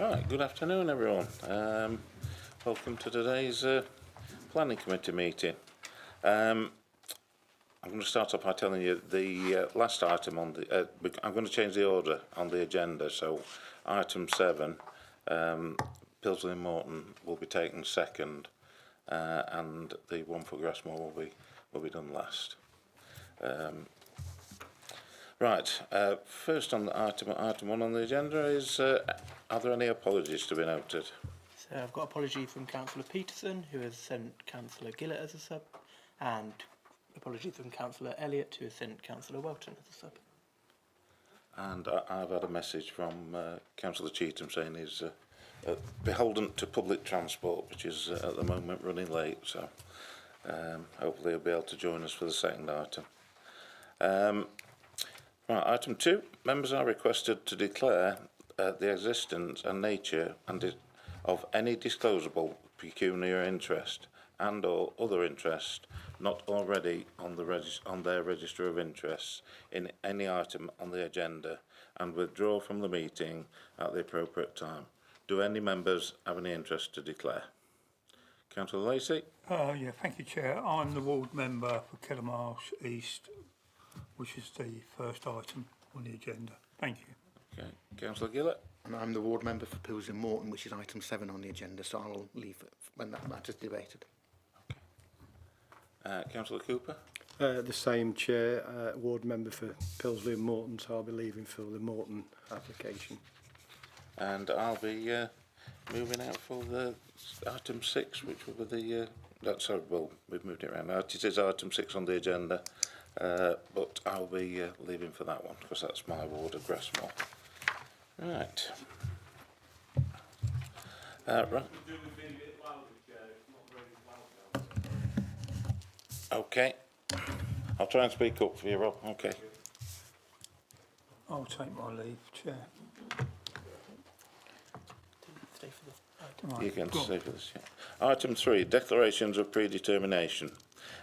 Right, good afternoon everyone. Welcome to today's Planning Committee meeting. I'm going to start off by telling you the last item on the... I'm going to change the order on the agenda, so item 7, Pilsley and Morton will be taken second, and the one for Grassmore will be done last. Right, first on the item 1 on the agenda is, are there any apologies to be noted? So I've got apology from Councillor Peterson, who has sent Councillor Gillett as a sub, and apology from Councillor Elliott, who has sent Councillor Welton as a sub. And I've had a message from Councillor Cheetham saying he's beholden to public transport, which is at the moment running late, so hopefully he'll be able to join us for the second item. Right, item 2, members are requested to declare the existence and nature of any disclosable pecuniary interest and or other interest not already on their register of interests in any item on the agenda and withdraw from the meeting at the appropriate time. Do any members have any interest to declare? Councillor Lacey? Yeah, thank you, Chair. I'm the ward member for Killamarsh East, which is the first item on the agenda. Thank you. Okay, Councillor Gillett? And I'm the ward member for Pilsley and Morton, which is item 7 on the agenda, so I'll leave it when that matter's debated. Okay. Councillor Cooper? The same, Chair, ward member for Pilsley and Morton, so I'll be leaving for the Morton application. And I'll be moving out for the item 6, which will be the... sorry, well, we've moved it around. It is item 6 on the agenda, but I'll be leaving for that one, because that's my ward of Grassmore. Right. Right. Okay. I'll try and speak up for you, Rob. Okay. I'll take my leave, Chair. Stay for the item. Right, You can go on. stay for this. Yeah. Item 3, declarations of predetermination.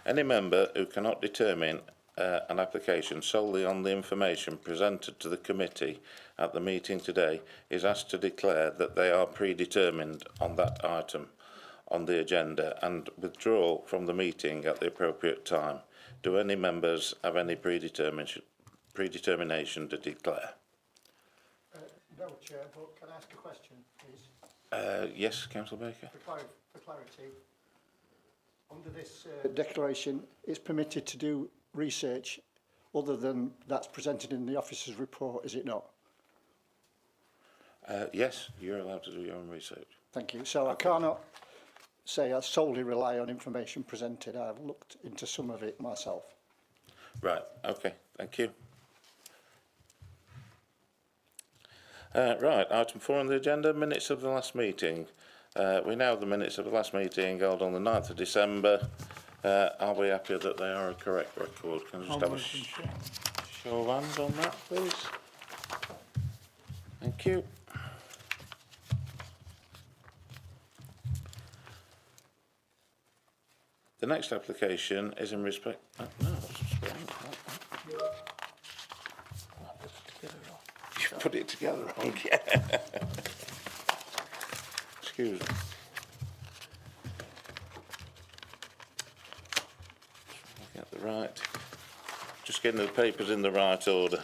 Any member who cannot determine an application solely on the information presented to the committee at the meeting today is asked to declare that they are predetermined on that item on the agenda and withdraw from the meeting at the appropriate time. Do any members have any predetermination to declare? No, Chair, but can I ask a question, please? Yes, Councillor Baker. For clarity, under this declaration, it's permitted to do research other than that's presented in the officer's report, is it not? Yes, you're allowed to do your own research. Thank you. So I cannot say I solely rely on information presented. I've looked into some of it myself. Right, okay, thank you. Right, item 4 on the agenda, minutes of the last meeting. We now have the minutes of the last meeting held on the 9th of December. Are we happy that they are a correct record? Can I just have a show of hands on that, please? Thank you. The next application is in respect... no, that's wrong. You put it together wrong, yeah. Excuse me. Get the right... Just getting the papers in the right order.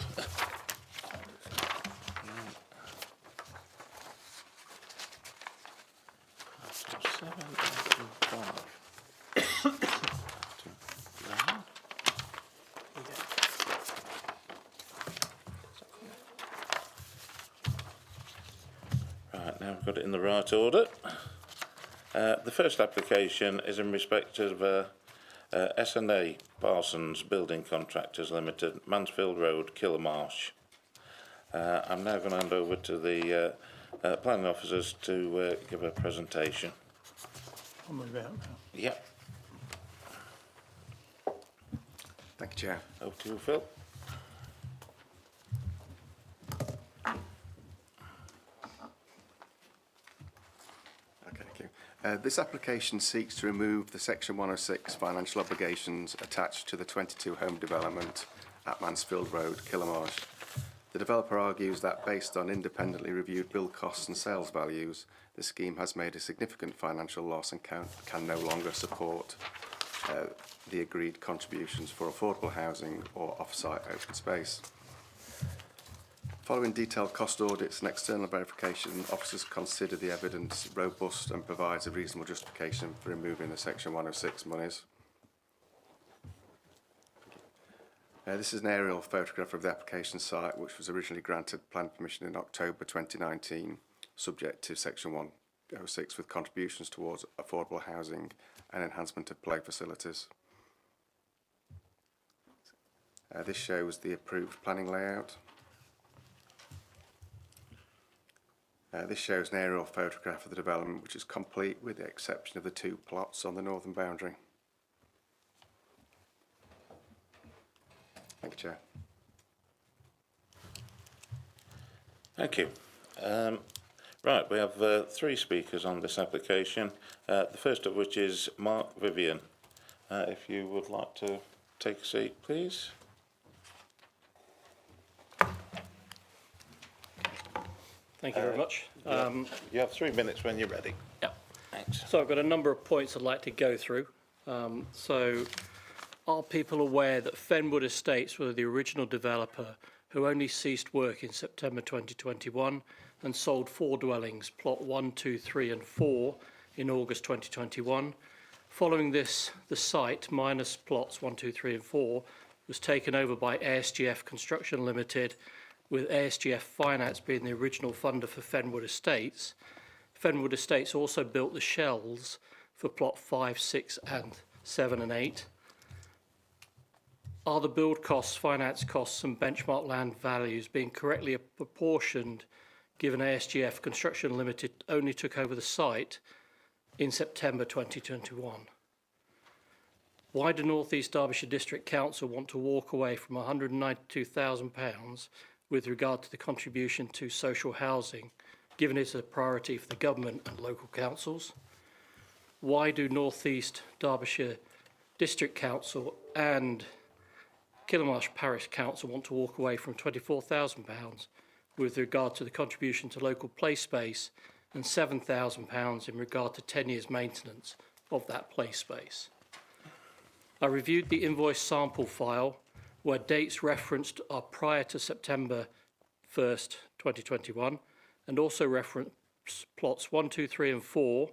Right, now we've got it in the right order. The first application is in respect of S&A Parsons Building Contractors Limited, Mansfield Road, Killamarsh. I'm now going to hand over to the planning officers to give a presentation. I'll move out now. Yep. Thank you, Chair. Over to you, Phil. Thank you. This application seeks to remove the Section 106 financial obligations attached to the 22 home development at Mansfield Road, Killamarsh. The developer argues that based on independently reviewed build costs and sales values, the scheme has made a significant financial loss and can no longer support the agreed contributions for affordable housing or off-site open space. Following detailed cost audits and external verification, officers consider the evidence robust and provides a reasonable justification for removing the Section 106 monies. This is an aerial photograph of the application site, which was originally granted planning permission in October 2019, subject to Section 106 with contributions towards affordable housing and enhancement of play facilities. This shows the approved planning layout. This shows an aerial photograph of the development, which is complete with the exception of the 2 plots on the northern boundary. Thank you, Chair. Thank you. Right, we have 3 speakers on this application, the first of which is Mark Vivian. If you would like to take a seat, please. Thank you very much. You have 3 minutes when you're ready. Yeah. Thanks. So I've got a number of points I'd like to go through. So are people aware that Fenwood Estates were the original developer who only ceased work in September 2021 and sold 4 dwellings, plot 1, 2, 3 and 4 in August 2021. Following this, the site, minus plots 1, 2, 3 and 4, was taken over by ASGF Construction Limited, with ASGF Finance being the original funder for Fenwood Estates. Fenwood Estates also built the shells for plot 5, 6 and 7 and 8. Are the build costs, finance costs and benchmark land values being correctly proportioned, given ASGF Construction Limited only took over the site in September 2021? Why do North East Derbyshire District Council want to walk away from £192,000 with regard to the contribution to social housing, given it's a priority for the government and local councils? Why do North East Derbyshire District Council and Killamarsh Parish Council want to walk away from £24,000 with regard to the contribution to local play space and £7,000 in regard to 10 years maintenance of that play space? I reviewed the invoice sample file where dates referenced are prior to September 1st, 2021, and also reference plots 1, 2, 3 and 4,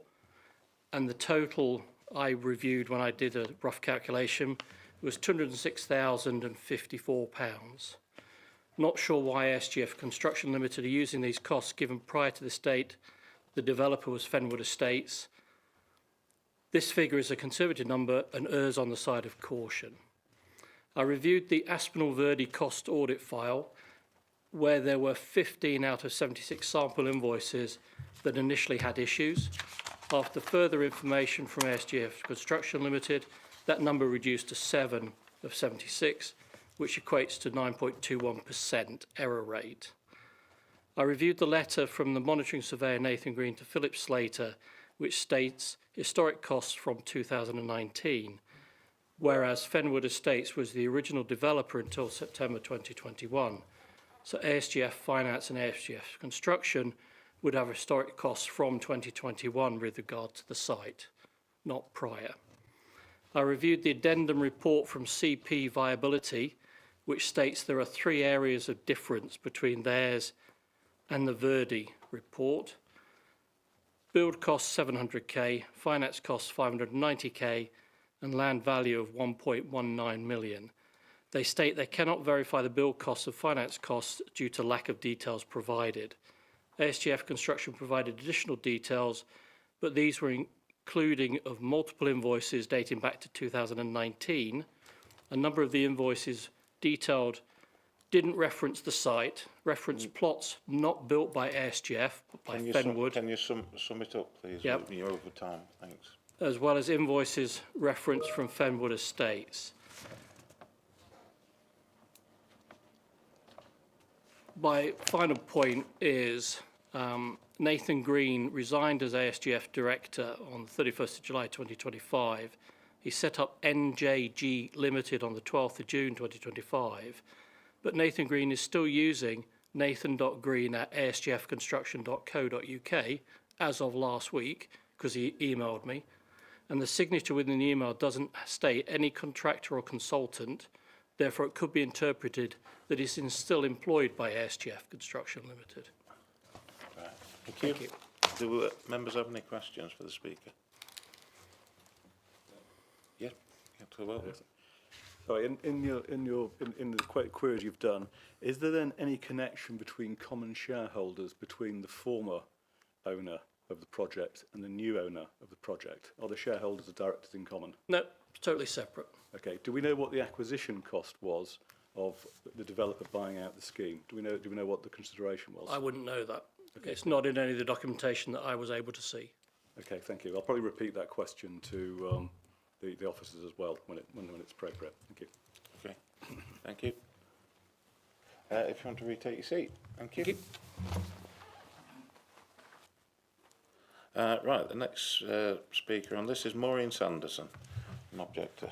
and the total I reviewed when I did a rough calculation was £206,054. Not sure why SGF Construction Limited are using these costs, given prior to this date the developer was Fenwood Estates. This figure is a conservative number and errs on the side of caution. I reviewed the Aspinall Verde cost audit file, where there were 15 out of 76 sample invoices that initially had issues. After further information from SGF Construction Limited, that number reduced to 7 of 76, which equates to 9.21% error rate. I reviewed the letter from the monitoring surveyor Nathan Green to Philip Slater, which states historic costs from 2019, whereas Fenwood Estates was the original developer until September 2021. So ASGF Finance and ASGF Construction would have historic costs from 2021 with regard to the site, not prior. I reviewed the addendum report from CP Viability, which states there are 3 areas of difference between theirs and the Verde report. Build costs 700k, finance costs 590k, and land value of 1.19 million. They state they cannot verify the build costs of finance costs due to lack of details provided. ASGF Construction provided additional details, but these were including of multiple invoices dating back to 2019. A number of the invoices detailed didn't reference the site, referenced plots not built by ASGF, but by Fenwood. Can you sum it up, please? Yep. You're over time, thanks. As well as invoices referenced from Fenwood Estates. My final point is Nathan Green resigned as ASGF Director on the 31st of July 2025. He set up NJG Limited on the 12th of June 2025, but Nathan Green is still using nathan.green@asgfconstruction.co.uk as of last week, because he emailed me, and the signature within the email doesn't state any contractor or consultant. Therefore, it could be interpreted that he's still employed by ASGF Construction Limited. Right. Thank you. Do members have any questions for the speaker? Yeah. Sorry, in the queries you've done, is there then any connection between common shareholders between the former owner of the project and the new owner of the project? Are the shareholders or directors in common? No, it's totally separate. Okay. Do we know what the acquisition cost was of the developer buying out the scheme? Do we know what the consideration was? I wouldn't know that. Okay. It's not in any of the documentation that I was able to see. Okay, thank you. I'll probably repeat that question to the officers as well when it's appropriate. Thank you. Okay. Thank you. If you want to retake your seat. Thank you. Right, the next speaker on this is Maureen Sanderson, an objector.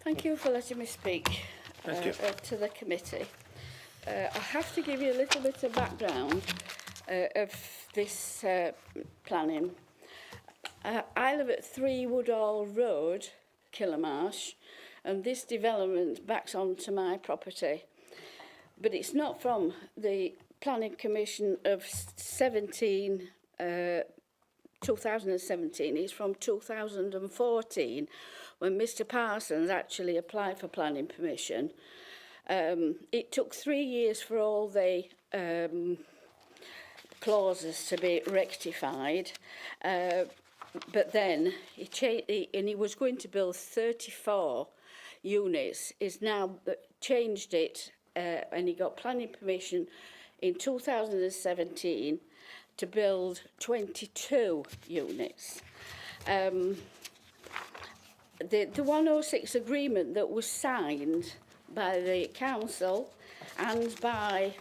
Thank you for letting me speak to the committee. I have to give you a little bit of background of this planning. I live at 3 Woodall Road, Killamarsh, and this development backs onto my property. But it's not from the Planning Commission of 2017, it's from 2014, when Mr Parsons actually applied for planning permission. It took 3 years for all the clauses to be rectified, but then he was going to build 34 units. He's now changed it, and he got planning permission in 2017 to build 22 units. The 106 agreement that was signed by the council and by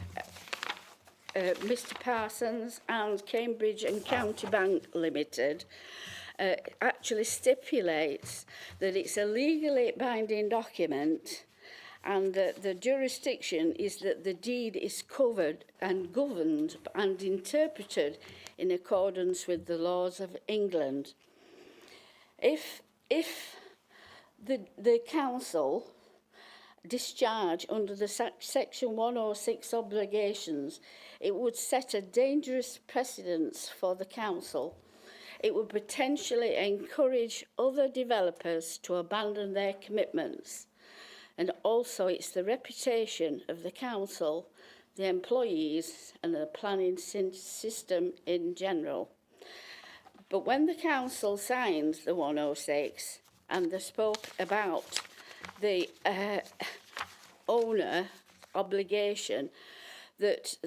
Mr Parsons and Cambridge and County Bank Limited actually stipulates that it's a legally binding document, and that the jurisdiction is that the deed is covered and governed and interpreted in accordance with the laws of England. If the council discharge under the Section 106 obligations, it would set a dangerous precedence for the council. It would potentially encourage other developers to abandon their commitments. And also it's the reputation of the council, the employees and the planning system in general. But when the council signed the 106 and they spoke about the owner obligation, that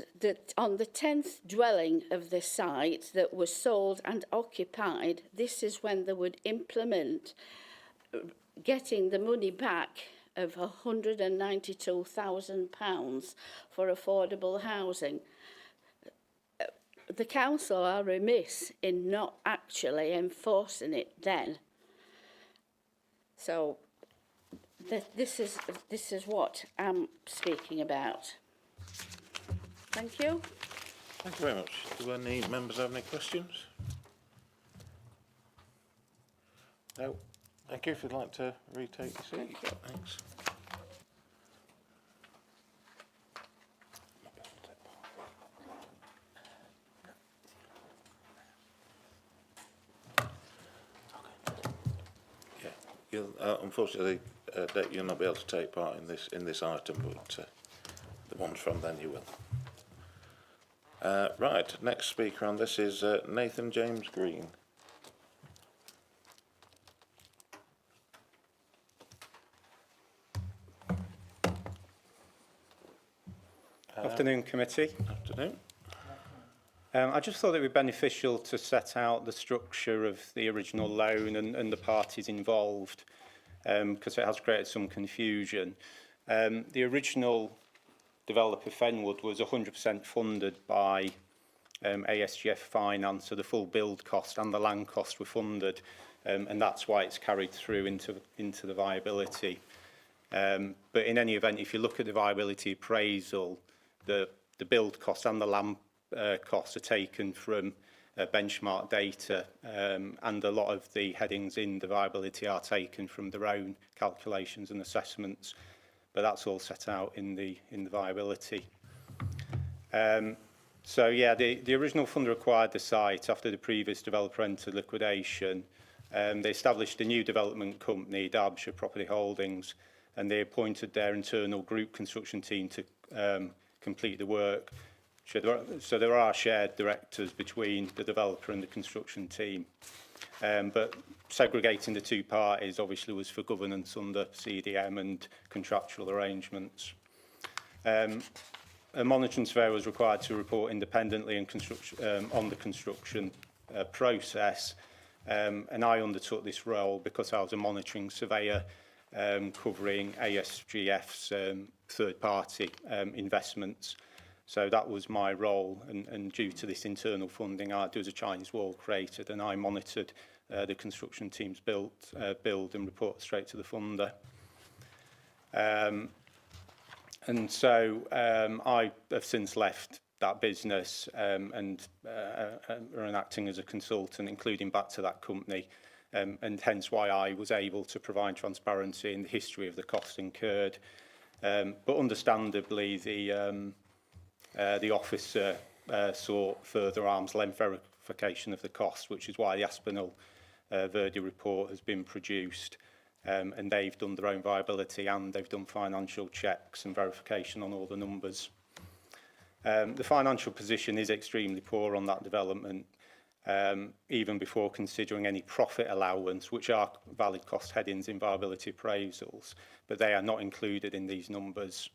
on the 10th dwelling of the site that was sold and occupied, this is when they would implement getting the money back of £192,000 for affordable housing. The council are remiss in not actually enforcing it then. So this is what I'm speaking about. Thank you. Thank you very much. Do any members have any questions? No. Thank you. If you'd like to retake your seat. Thanks. Yeah. You'll, unfortunately, Dave, you'll not be able to take part in this item, but the ones from then you will. Right. Next speaker on this is Nathan James Green. Afternoon, committee. Afternoon. I just thought it would be beneficial to set out the structure of the original loan and the parties involved, because it has created some confusion. The original developer, Fenwood, was 100% funded by ASGF finance, so the full build cost and the land cost were funded, and that's why it's carried through into the viability. But in any event, if you look at the viability appraisal, the build cost and the land costs are taken from benchmark data, and a lot of the headings in the viability are taken from their own calculations and assessments, but that's all set out in the viability. So yeah, the original funder acquired the site after the previous developer entered liquidation. They established a new development company, Derbyshire Property Holdings, and they appointed their internal group construction team to complete the work. So there are shared directors between the developer and the construction team. But segregating the two parties obviously was for governance under CDM and contractual arrangements. A monitoring surveyor was required to report independently in on the construction process, and I undertook this role because I was a monitoring surveyor covering ASGF's third-party investments. So that was my role, and due to this internal funding, there was a Chinese wall created, and I monitored the construction team's build and report straight to the funder. And so I have since left that business and are acting as a consultant, including back to that company, and hence why I was able to provide transparency in the history of the costs incurred. But understandably, the officer sought further arm's length verification of the costs, which is why the Aspinall Verdi report has been produced. And they've done their own viability and they've done financial checks and verification on all the numbers. The financial position is extremely poor on that development, even before considering any profit allowance, which are valid cost headings in viability appraisals, but they are not included in these numbers.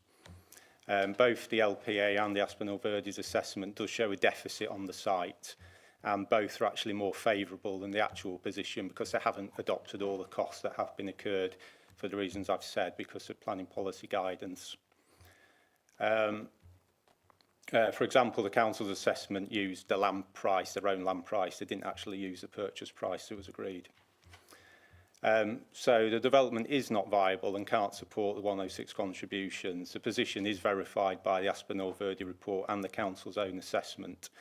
Both the LPA and the Aspinall Verdi's assessment does show a deficit on the site, and both are actually more favourable than the actual position because they haven't adopted all the costs that have been incurred for the reasons I've said, because of planning policy guidance. For example, the council's assessment used the land price, their own land price. They didn't actually use the purchase price that was agreed. So the development is not viable and can't support the 106 contributions. The position is verified by the Aspinall Verdi report and the council's own assessment.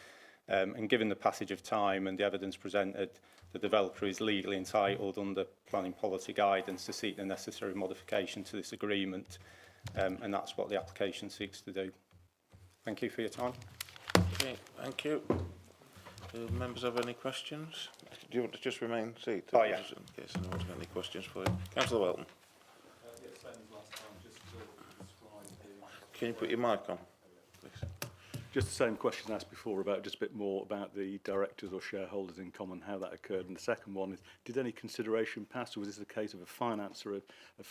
And given the passage of time and the evidence presented, the developer is legally entitled under planning policy guidance to seek the necessary modification to this agreement, and that's what the application seeks to do. Thank you for your time. Okay, thank you. Do members have any questions? Do you want to just remain seated? Oh, yeah. Just in case anyone's got any questions for you. Councillor Welton. Can you put your mic on, please? Just the same question asked before about just a bit more about the directors or shareholders in common, how that occurred. And the second one is, did any consideration pass, or was this a case of a financer, the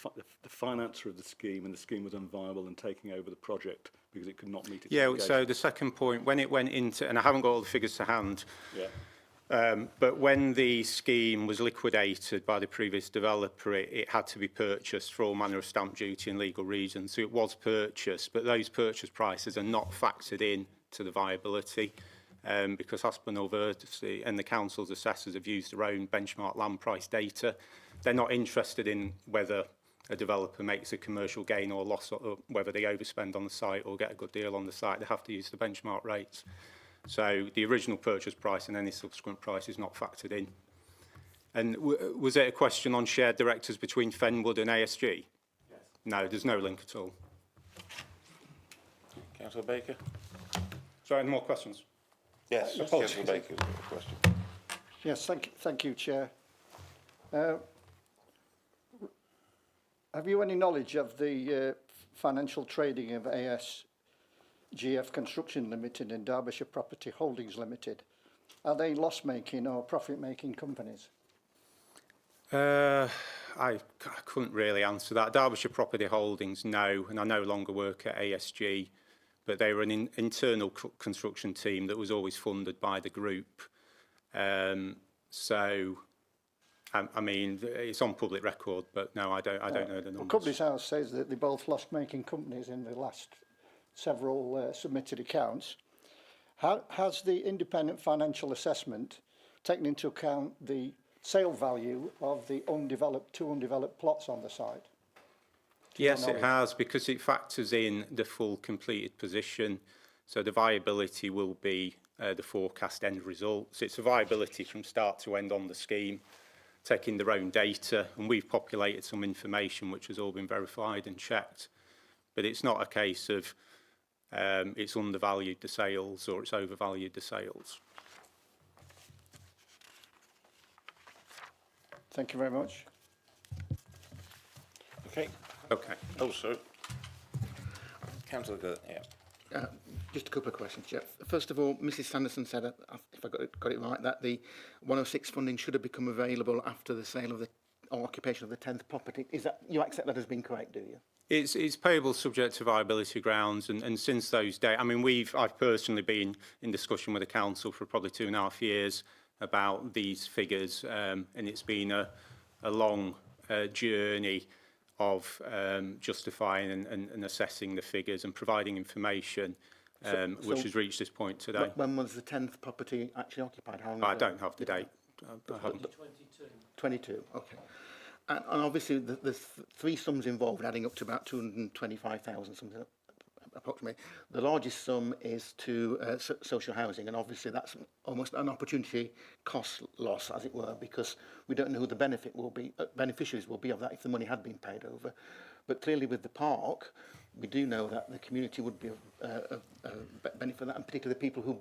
financer of the scheme, and the scheme was unviable and taking over the project because it could not meet its obligations? So the second point, when it went into, and I haven't got all the figures to hand, Yeah. but when the scheme was liquidated by the previous developer, it had to be purchased for all manner of stamp duty and legal reasons. So it was purchased, but those purchase prices are not factored in to the viability, because Aspinall Verdi and the council's assessors have used their own benchmark land price data. They're not interested in whether a developer makes a commercial gain or loss, or whether they overspend on the site or get a good deal on the site. They have to use the benchmark rates. So the original purchase price and any subsequent price is not factored in. And was it a question on shared directors between Fenwood and ASG? Yes. No, there's no link at all. Councillor Baker? Sorry, any more questions? Yes, Apologies. Councillor Baker's got a question. Yes, thank you, Chair. Have you any knowledge of the financial trading of ASGF Construction Limited and Derbyshire Property Holdings Limited? Are they loss-making or profit-making companies? I couldn't really answer that. Derbyshire Property Holdings, no, and I no longer work at ASG, but they were an internal construction team that was always funded by the group. So, I mean, it's on public record, but no, I don't know the numbers. Well, Companies House says that they're both loss-making companies in the last several submitted accounts. Has the independent financial assessment taken into account the sale value of the two undeveloped plots on the site? Yes, it has, because it factors in the full completed position. So the viability will be the forecast end results. It's a viability from start to end on the scheme, taking their own data, and we've populated some information which has all been verified and checked. But it's not a case of it's undervalued the sales or it's overvalued the sales. Thank you very much. Okay. Okay. Oh, sorry. Councillor Gillett, yeah. Just a couple of questions, Jeff. First of all, Mrs Sanderson said, if I got it right, that the 106 funding should have become available after the sale of or occupation of the 10th property. Is that, you accept that as being correct, do you? It's payable subject to viability grounds, and since those days, I mean, I've personally been in discussion with the council for probably 2.5 years about these figures, and it's been a long journey of justifying and assessing the figures and providing information, which has reached this point today. When was the 10th property actually occupied? How long I ago? don't have the date. I haven't. 22, okay. And obviously there's three sums involved, adding up to about 225,000, something approximately. The largest sum is to social housing, and obviously that's almost an opportunity cost loss, as it were, because we don't know who the beneficiaries will be of that if the money had been paid over. But clearly with the park, we do know that the community would be benefit from that, and particularly the people who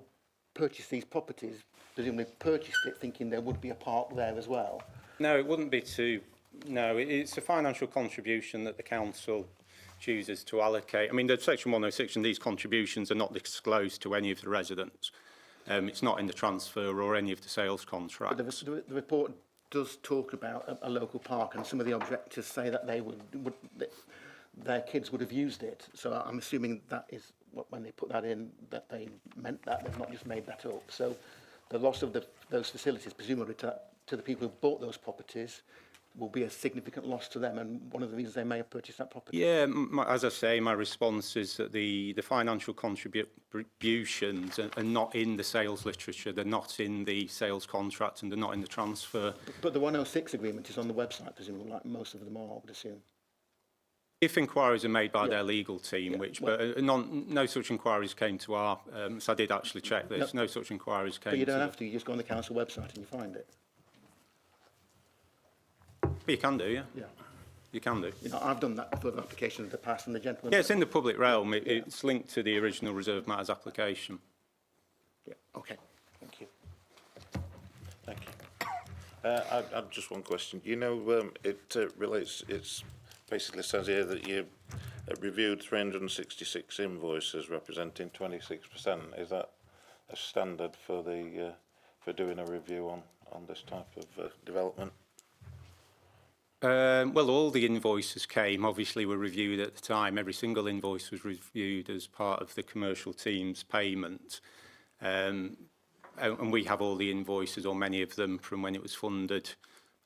purchased these properties presumably purchased it thinking there would be a park there as well. No, it wouldn't be to. No, it's a financial contribution that the council chooses to allocate. I mean, the Section 106 and these contributions are not disclosed to any of the residents. It's not in the transfer or any of the sales contracts. But the report does talk about a local park, and some of the objectors say that they their kids would have used it. So I'm assuming that is when they put that in, that they meant that. They've not just made that up. So the loss of those facilities, presumably to the people who bought those properties, will be a significant loss to them, and one of the reasons they may have purchased that property. Yeah, as I say, my response is that the financial contributions are not in the sales literature, they're not in the sales contract, and they're not in the transfer. But the 106 agreement is on the website, presumably, like most of them are, I would assume. If inquiries are made by their legal team, but no such inquiries came to our, so I did actually check this, no such inquiries came. But you don't have to, you just go on the council website and you find it. You can do, yeah. Yeah. You can do. You know, I've done that for other applications in the past, and the gentleman... Yeah, it's in the public realm. It's linked to the original Reserved Matters application. Yeah, okay. Thank you. Thank you. I've just one question. You know, it relates, it's basically says here that you reviewed 366 invoices representing 26%. Is that a standard for the for doing a review on this type of development? Well, all the invoices were reviewed at the time. Every single invoice was reviewed as part of the commercial team's payment. And we have all the invoices, or many of them, from when it was funded,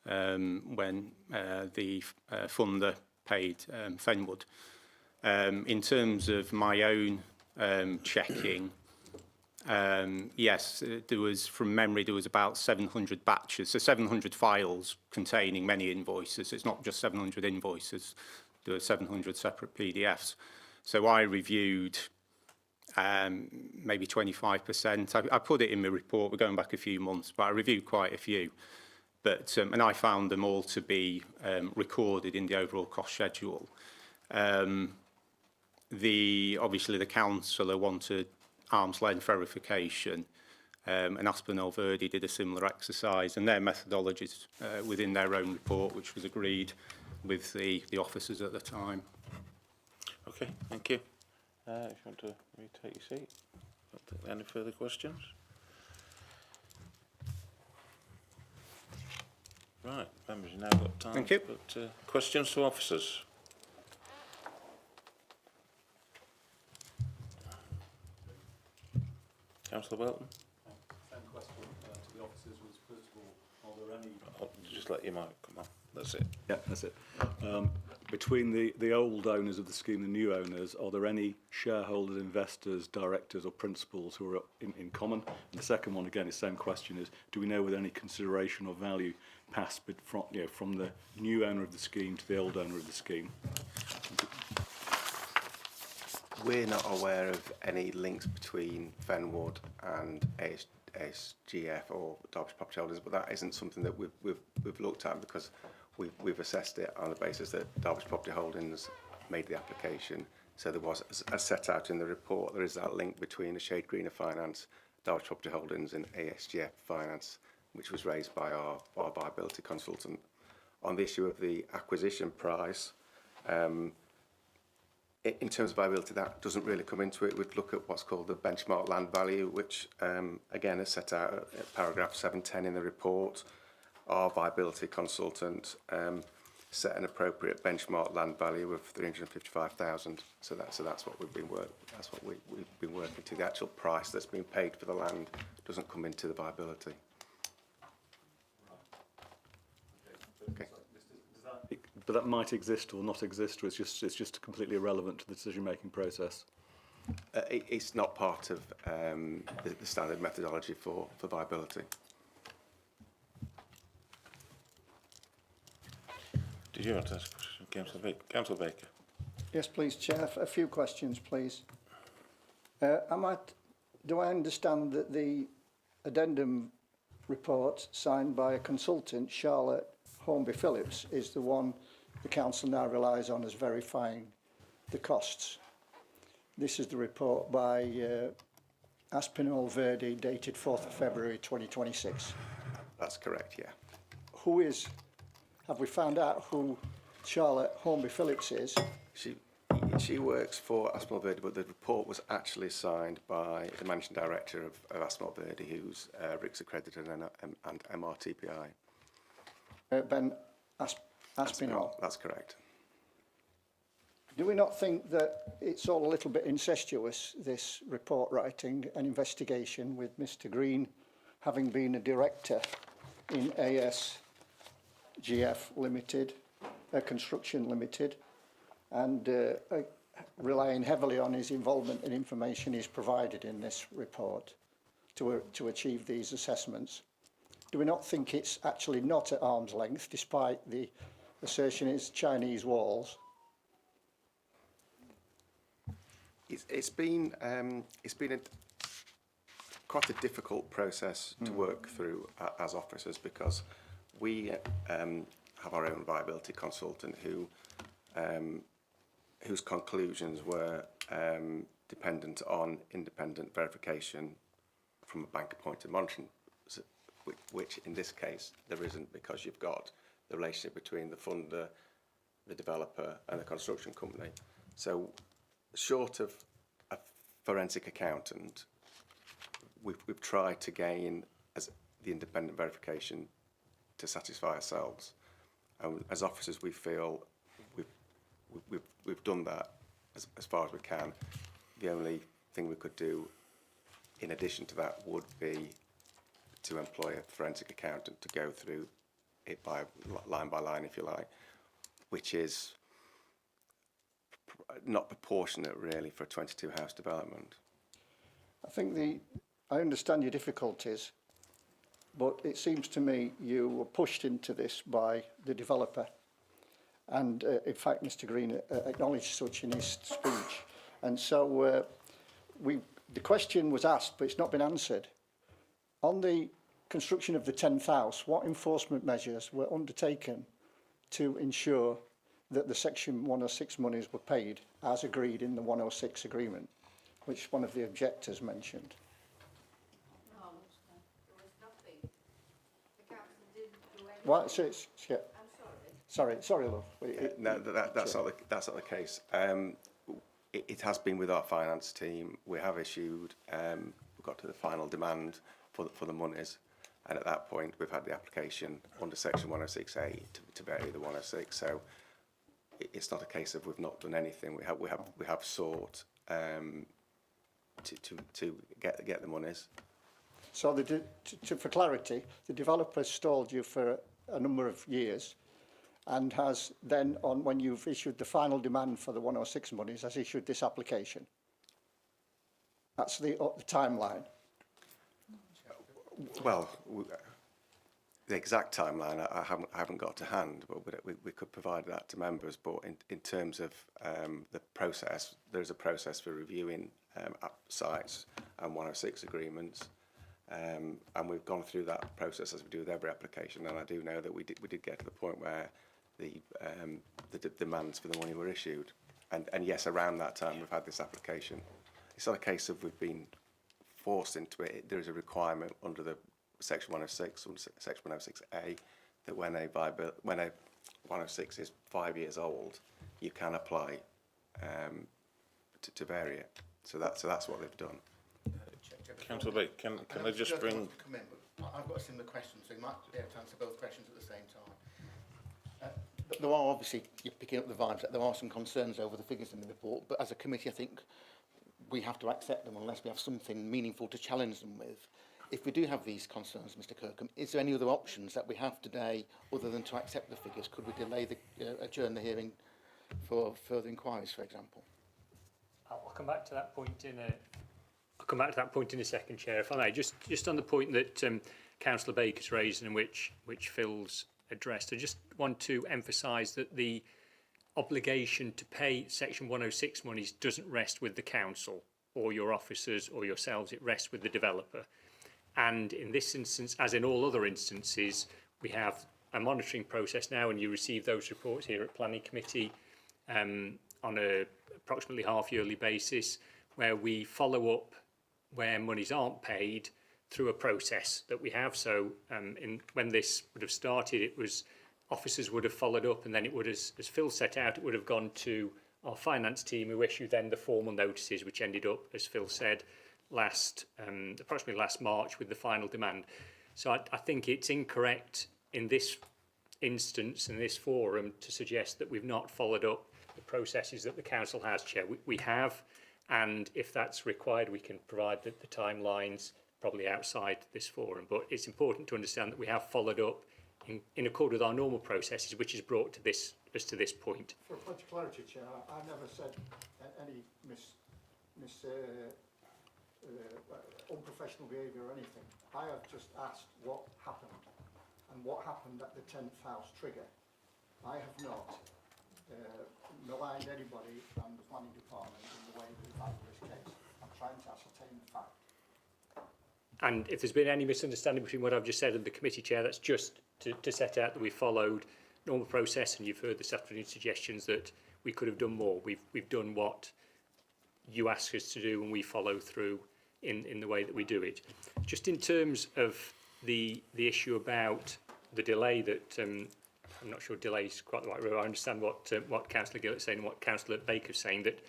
when the funder paid Fenwood. In terms of my own checking, yes, there was, from memory, there was about 700 batches, so 700 files containing many invoices. It's not just 700 invoices, there were 700 separate PDFs. So I reviewed maybe 25%. I put it in my report, we're going back a few months, but I reviewed quite a few. But, and I found them all to be recorded in the overall cost schedule. Obviously the councillor wanted arm's length verification, and Aspinall Verde did a similar exercise, and their methodologies within their own report, which was agreed with the officers at the time. Okay, thank you. If you want to retake your seat. Any further questions? Right, members, you've now got time. Thank you. But, questions to officers? Councillor Welton? Same question to the officers was, first of all, are there any... I'll just let your mic come on. That's it. Yeah, that's it. between the old owners of the scheme and the new owners, are there any shareholders, investors, directors or principals who are in common? And the second one, again, the same question is, do we know whether any consideration or value passed from the new owner of the scheme to the old owner of the scheme? We're not aware of any links between Fenwood and ASGF or Derbyshire Property Holdings, but that isn't something that we've looked at, because we've assessed it on the basis that Derbyshire Property Holdings made the application. So there was, as set out in the report, there is that link between the Shade Greener Finance, Derbyshire Property Holdings and ASGF Finance, which was raised by our viability consultant. On the issue of the acquisition price, in terms of viability, that doesn't really come into it. We'd look at what's called the benchmark land value, which again is set out at paragraph 710 in the report. Our viability consultant set an appropriate benchmark land value of 355,000. So that's what we've been working to. The actual price that's been paid for the land doesn't come into the viability. Okay. But that might exist or not exist, or it's just completely irrelevant to the decision-making process. It's not part of the standard methodology for viability. Did you want to ask a question, Councillor Baker? Yes, please, Chair. A few questions, please. Do I understand that the addendum report signed by a consultant, Charlotte Hornby Phillips, is the one the council now relies on as verifying the costs? This is the report by Aspinall Verdi, dated 4th of February 2026. That's correct, yeah. Have we found out who Charlotte Hornby Phillips is? She works for Aspinall Verdi, but the report was actually signed by the managing director of Aspinall Verdi, who's RICS accredited and MRTPI. Ben Aspinall. That's correct. Do we not think that it's all a little bit incestuous, this report writing and investigation, with Mr. Green having been a director in ASGF Limited, Construction Limited, and relying heavily on his involvement in information he's provided in this report to achieve these assessments? Do we not think it's actually not at arm's length, despite the assertion it's Chinese walls? It's been quite a difficult process to work through as officers, because we have our own viability consultant whose conclusions were dependent on independent verification from a bank-appointed monitoring, which in this case there isn't, because you've got the relationship between the funder, the developer and the construction company. So short of a forensic accountant, we've tried to gain as the independent verification to satisfy ourselves. As officers, we feel we've done that as far as we can. The only thing we could do in addition to that would be to employ a forensic accountant to go through it by line, if you like, which is not proportionate really for a 22 house development. I understand your difficulties, but it seems to me you were pushed into this by the developer, and in fact Mr. Green acknowledged such in his speech, and so the question was asked but it's not been answered. On the construction of the 10th house, what enforcement measures were undertaken to ensure that the Section 106 monies were paid as agreed in the 106 agreement, which one of the objectors mentioned? No, there was nothing. The council didn't do anything. Well, yeah. I'm sorry. Sorry, love. No, that's not the case. It has been with our finance team. We have issued. We've got to the final demand for the monies, and at that point we've had the application under Section 106A to vary the 106. So it's not a case of we've not done anything. We have sought to get the monies. So for clarity, the developer stalled you for a number of years, and has then, on when you've issued the final demand for the 106 monies, has issued this application. That's the timeline. Well, the exact timeline I haven't got to hand, but we could provide that to members. But in terms of the process, there's a process for reviewing sites and 106 agreements, and we've gone through that process as we do with every application. And I do know that we did get to the point where the demands for the money were issued, and yes, around that time we've had this application. It's not a case of we've been forced into it. There is a requirement under the Section 106 and Section 106A that when a 106 is 5 years old, you can apply to vary it. So that's what they've done. Councillor Lee, can I just bring... I've got a similar question, so you might be able to answer both questions at the same time. There are obviously, you're picking up the vibes, that there are some concerns over the figures in the report, but as a committee, I think we have to accept them unless we have something meaningful to challenge them with. If we do have these concerns, Mr Kirkham, is there any other options that we have today other than to accept the figures? Could we delay adjourn the hearing for further inquiries, for example? I'll come back to that point in a. I'll come back to that point in a second, Chair, if I may. Just on the point that Councillor Baker's raised and which Phil's addressed, I just want to emphasise that the obligation to pay Section 106 monies doesn't rest with the council or your officers or yourselves. It rests with the developer. And in this instance, as in all other instances, we have a monitoring process now, and you receive those reports here at Planning Committee on a approximately half-yearly basis, where we follow up where monies aren't paid through a process that we have. So when this would have started, it was officers would have followed up, and then it would, as Phil set out, it would have gone to our finance team, who issued then the formal notices, which ended up, as Phil said, approximately last March with the final demand. So I think it's incorrect in this instance, in this forum, to suggest that we've not followed up the processes that the council has, Chair. We have, and if that's required, we can provide the timelines probably outside this forum. But it's important to understand that we have followed up in accord with our normal processes, which is brought to this point. For clarity, Chair, I never said any unprofessional behaviour or anything. I have just asked what happened and what happened at the 10th house trigger. I have not maligned anybody and the planning department in the way we've had this case. I'm trying to ascertain the fact. And if there's been any misunderstanding between what I've just said and the committee, Chair, that's just to set out that we followed normal process, and you've heard this afternoon suggestions that we could have done more. We've done what you ask us to do, and we follow through in the way that we do it. Just in terms of the issue about the delay, that I'm not sure delay is quite the right word. I understand what Councillor Gillett's saying and what Councillor Baker's saying, that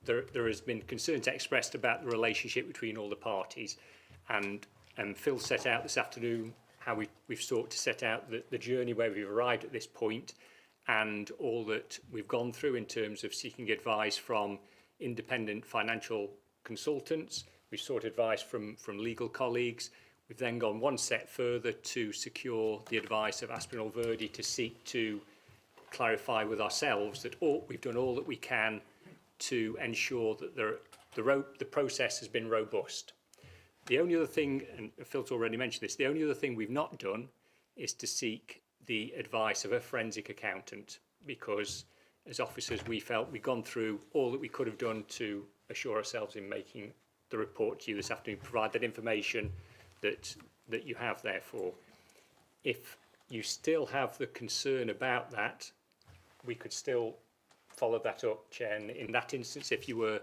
there has been concerns expressed about the relationship between all the parties, and Phil set out this afternoon how we've sought to set out the journey where we've arrived at this point, and all that we've gone through in terms of seeking advice from independent financial consultants. We've sought advice from legal colleagues. We've then gone one step further to secure the advice of Aspinall Verdi to seek to clarify with ourselves that we've done all that we can to ensure that the process has been robust. The only other thing, and Phil's already mentioned this, the only other thing we've not done is to seek the advice of a forensic accountant, because as officers we felt we'd gone through all that we could have done to assure ourselves in making the report to you this afternoon, provide that information that you have. Therefore, if you still have the concern about that, we could still follow that up, Chair. And in that instance, if you were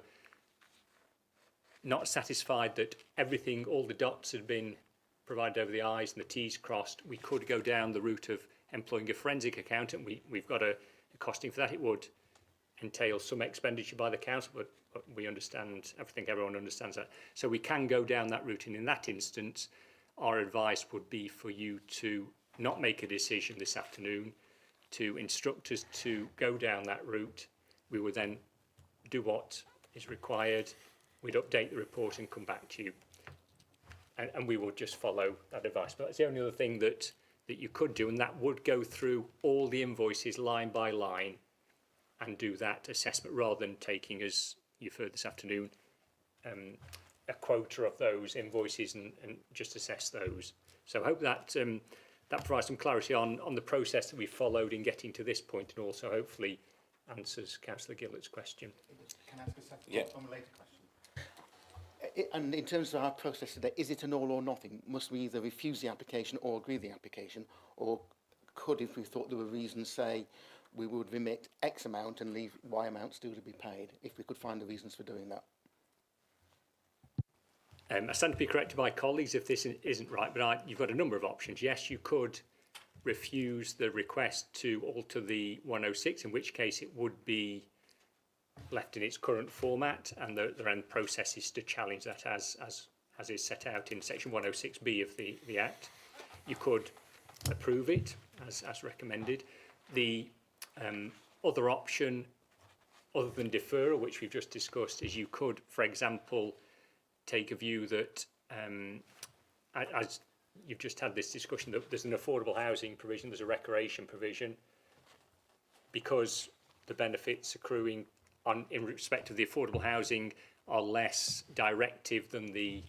not satisfied that everything, all the dots had been provided over the I's and the T's crossed, we could go down the route of employing a forensic accountant. We've got a costing for that. It would entail some expenditure by the council, but we understand, I think everyone understands that. So we can go down that route, and in that instance, our advice would be for you to not make a decision this afternoon, to instruct us to go down that route. We would then do what is required. We'd update the report and come back to you. And we will just follow that advice. But that's the only other thing that that you could do, and that would go through all the invoices line by line and do that assessment rather than taking, as you've heard this afternoon, a quota of those invoices and just assess those. So I hope that that provides some clarity on the process that we followed in getting to this point, and also hopefully answers Councillor Gillett's question. Can I ask a second Yeah. unrelated question? And in terms of our process today, is it an all or nothing? Must we either refuse the application or agree the application? Or could, if we thought there were reasons, say we would remit X amount and leave Y amount still to be paid, if we could find the reasons for doing that? I stand to be corrected by colleagues if this isn't right, but you've got a number of options. Yes, you could refuse the request to alter the 106, in which case it would be left in its current format, and the end process is to challenge that as is set out in section 106B of the Act. You could approve it as recommended. The other option, other than deferral, which we've just discussed, is you could, for example, take a view that, as you've just had this discussion, that there's an affordable housing provision, there's a recreation provision, because the benefits accruing in respect of the affordable housing are less directive than the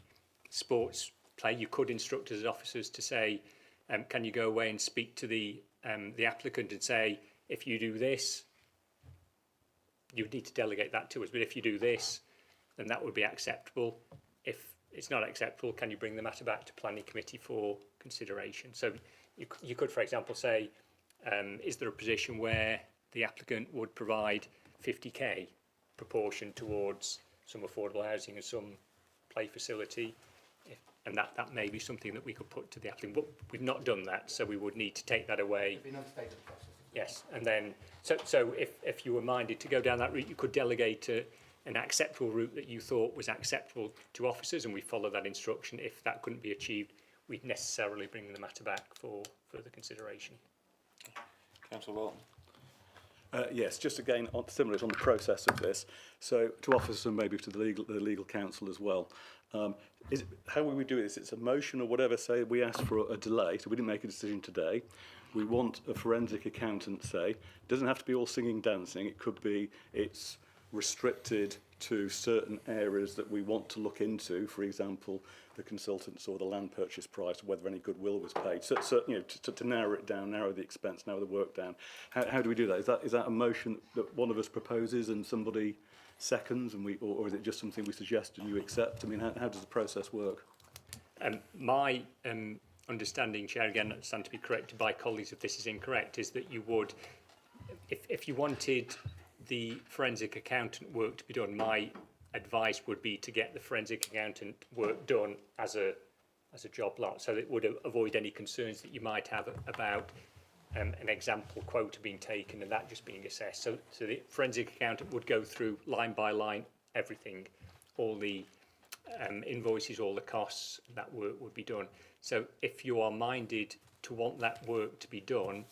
sports play. You could instruct us as officers to say, can you go away and speak to the applicant and say, if you do this, you would need to delegate that to us, but if you do this, then that would be acceptable. If it's not acceptable, can you bring the matter back to planning committee for consideration? So you could, for example, say, is there a position where the applicant would provide 50k proportion towards some affordable housing and some play facility? And that may be something that we could put to the applicant, but we've not done that, so we would need to take that away. Yes, and then, so if you were minded to go down that route, you could delegate an acceptable route that you thought was acceptable to officers, and we follow that instruction. If that couldn't be achieved, we'd necessarily bring the matter back for further consideration. Councillor Walton. Yes, just again, similar on the process of this. So to officers and maybe to the legal counsel as well. How will we do this? It's a motion or whatever. Say we ask for a delay, so we didn't make a decision today. We want a forensic accountant, say. It doesn't have to be all singing, dancing. It could be it's restricted to certain areas that we want to look into. For example, the consultants or the land purchase price, whether any goodwill was paid. So you know, to narrow it down, narrow the expense, narrow the work down. How do we do that? Is that a motion that one of us proposes and somebody seconds, and or is it just something we suggest and you accept? I mean, how does the process work? My understanding, Chair, again, I stand to be corrected by colleagues if this is incorrect, is that you would, if you wanted the forensic accountant work to be done, my advice would be to get the forensic accountant work done as a job lot, so that it would avoid any concerns that you might have about an example quota being taken and that just being assessed. So the forensic accountant would go through line by line everything, all the invoices, all the costs, that work would be done. So if you are minded to want that work to be done,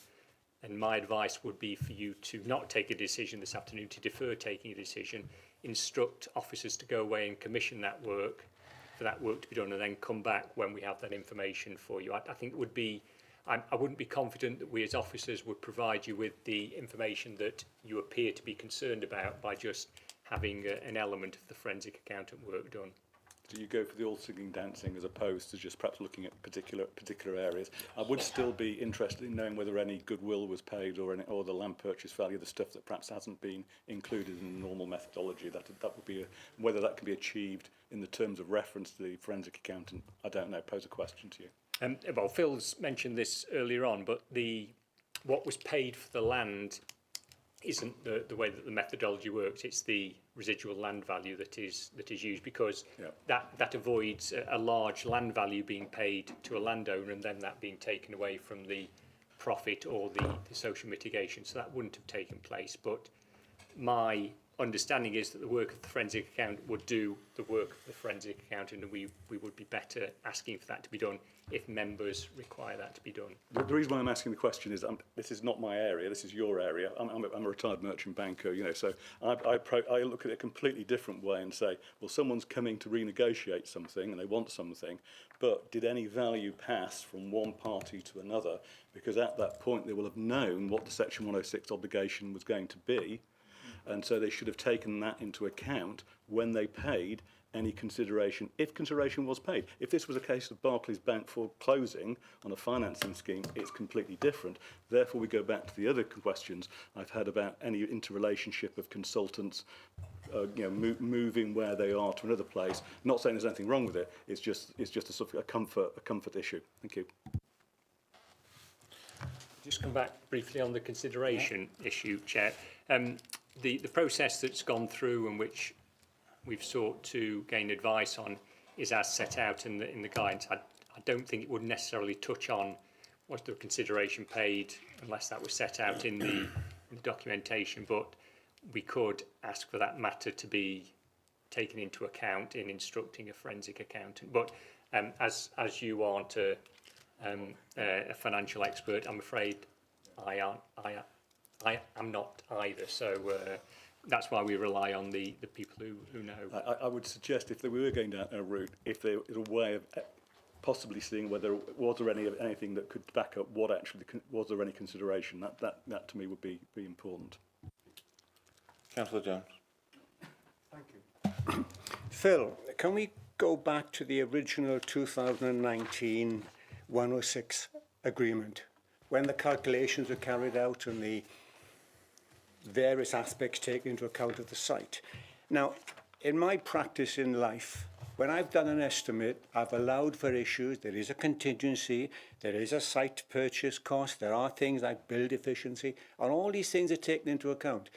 then my advice would be for you to not take a decision this afternoon, to defer taking a decision, instruct officers to go away and commission that work, for that work to be done, and then come back when we have that information for you. I think it would be, I wouldn't be confident that we as officers would provide you with the information that you appear to be concerned about by just having an element of the forensic accountant work done. Do you go for the all singing, dancing as opposed to just perhaps looking at particular areas? I would still be interested in knowing whether any goodwill was paid or the land purchase value, the stuff that perhaps hasn't been included in the normal methodology. That would be whether that can be achieved in the terms of reference to the forensic accountant. I don't know. Pose a question to you. Well, Phil's mentioned this earlier on, but what was paid for the land isn't the way that the methodology works. It's the residual land value that is used, because that avoids a large land value being paid to a landowner and then that being taken away from the profit or the social mitigation. So that wouldn't have taken place. But my understanding is that the work of the forensic accountant would do the work of the forensic accountant, and we would be better asking for that to be done if members require that to be done. The reason why I'm asking the question is this is not my area, this is your area. I'm a retired merchant banker, you know, so I look at it a completely different way and say, well, someone's coming to renegotiate something and they want something, but did any value pass from one party to another? Because at that point they will have known what the Section 106 obligation was going to be, and so they should have taken that into account when they paid any consideration, if consideration was paid. If this was a case of Barclays Bank foreclosing on a financing scheme, it's completely different. Therefore, we go back to the other questions I've had about any interrelationship of consultants, moving where they are to another place. Not saying there's anything wrong with it. It's just a sort of a comfort issue. Thank you. Just come back briefly on the consideration issue, Chair. The process that's gone through and which we've sought to gain advice on is as set out in the guidance. I don't think it would necessarily touch on was there consideration paid unless that was set out in the documentation, but we could ask for that matter to be taken into account in instructing a forensic accountant. But as you aren't a financial expert, I'm afraid I am not either. So that's why we rely on the people who know. I would suggest if we were going down a route, if there is a way of possibly seeing whether was there anything that could back up what actually was there any consideration, that to me would be important. Councillor Jones. Thank you. Phil, can we go back to the original 2019 106 agreement when the calculations were carried out and the various aspects taken into account of the site? Now, in my practice in life, when I've done an estimate, I've allowed for issues. There is a contingency, there is a site purchase cost, there are things like build efficiency, and all these things are taken into account.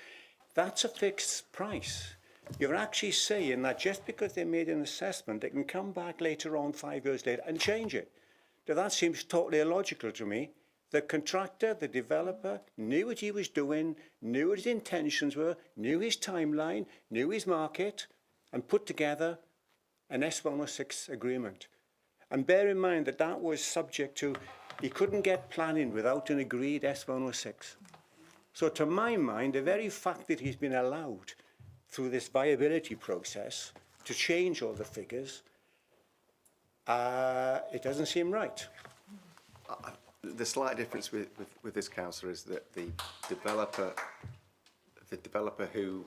That's a fixed price. You're actually saying that just because they made an assessment, they can come back later on, 5 years later, and change it. Now, that seems totally illogical to me. The contractor, the developer, knew what he was doing, knew what his intentions were, knew his timeline, knew his market, and put together an S106 agreement. And bear in mind that that was subject to, he couldn't get planning without an agreed S106. So to my mind, the very fact that he's been allowed through this viability process to change all the figures, it doesn't seem right. The slight difference with this, councillor, is that the developer who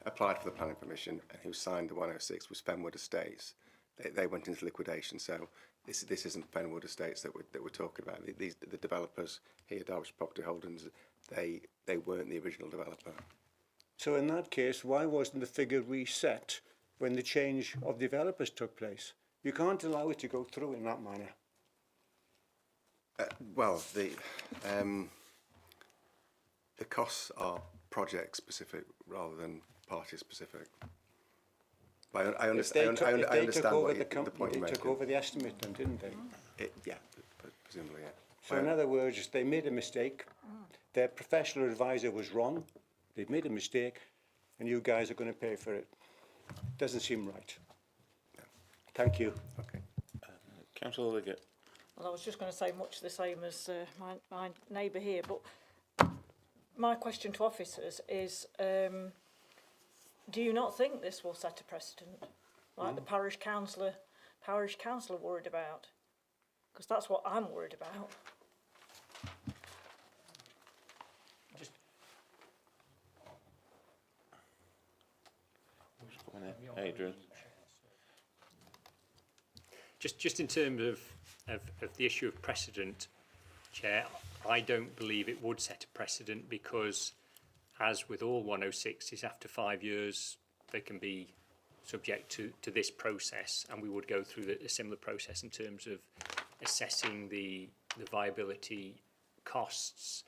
applied for the planning permission and who signed the 106 was Fenwood Estates. They went into liquidation, so this isn't Fenwood Estates that we're talking about. The developers here, Derbyshire Property Holdings, they weren't the original developer. So in that case, why wasn't the figure reset when the change of developers took place? You can't allow it to go through in that manner. Well, the costs are project specific rather than party specific. But I understand the the point you're making. They took over the estimate then, didn't they? Yeah, presumably, yeah. So in other words, they made a mistake. Their professional advisor was wrong. They've made a mistake, and you guys are going to pay for it. Doesn't seem right. No. Thank you. Okay. Councillor Liggett. Well, I was just going to say much the same as my neighbour here, but my question to officers is, do you not think this will set a precedent, like the parish councillor worried about? Because that's what I'm worried about. Adrian. Just in terms of the issue of precedent, Chair, I don't believe it would set a precedent because, as with all 106s, after 5 years they can be subject to this process, and we would go through a similar process in terms of assessing the viability costs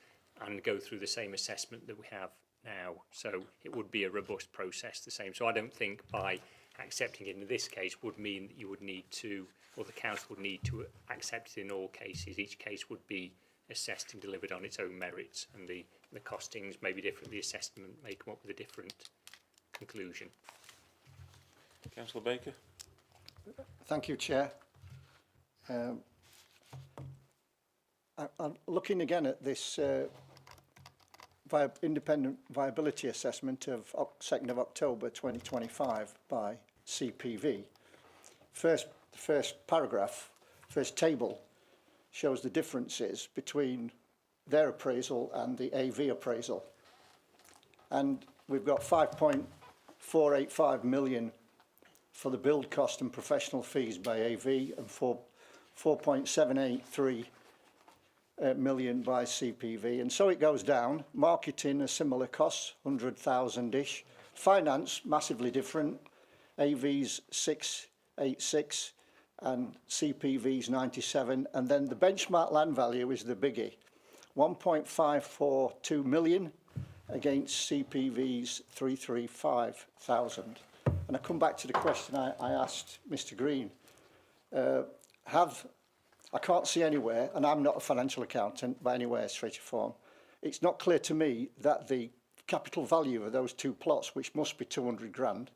and go through the same assessment that we have now. So it would be a robust process the same. So I don't think by accepting it in this case would mean that you would need to, or the council would need to accept it in all cases. Each case would be assessed and delivered on its own merits, and the costings may be different, the assessment may come up with a different conclusion. Councillor Baker? Thank you, Chair. I'm looking again at this independent viability assessment of 2nd of October 2025 by CPV. The first paragraph, first table, shows the differences between their appraisal and the AV appraisal. And we've got 5.485 million for the build cost and professional fees by AV and 4.783 million by CPV, and so it goes down. Marketing, a similar cost, 100,000-ish. Finance, massively different. AV's 686 and CPV's 97, and then the benchmark land value is the biggie, 1.542 million against CPV's 335,000. And I come back to the question I asked Mr. Green. I can't see anywhere, and I'm not a financial accountant by any way, stretch or form, it's not clear to me that the capital value of those two plots, which must be 200 grand,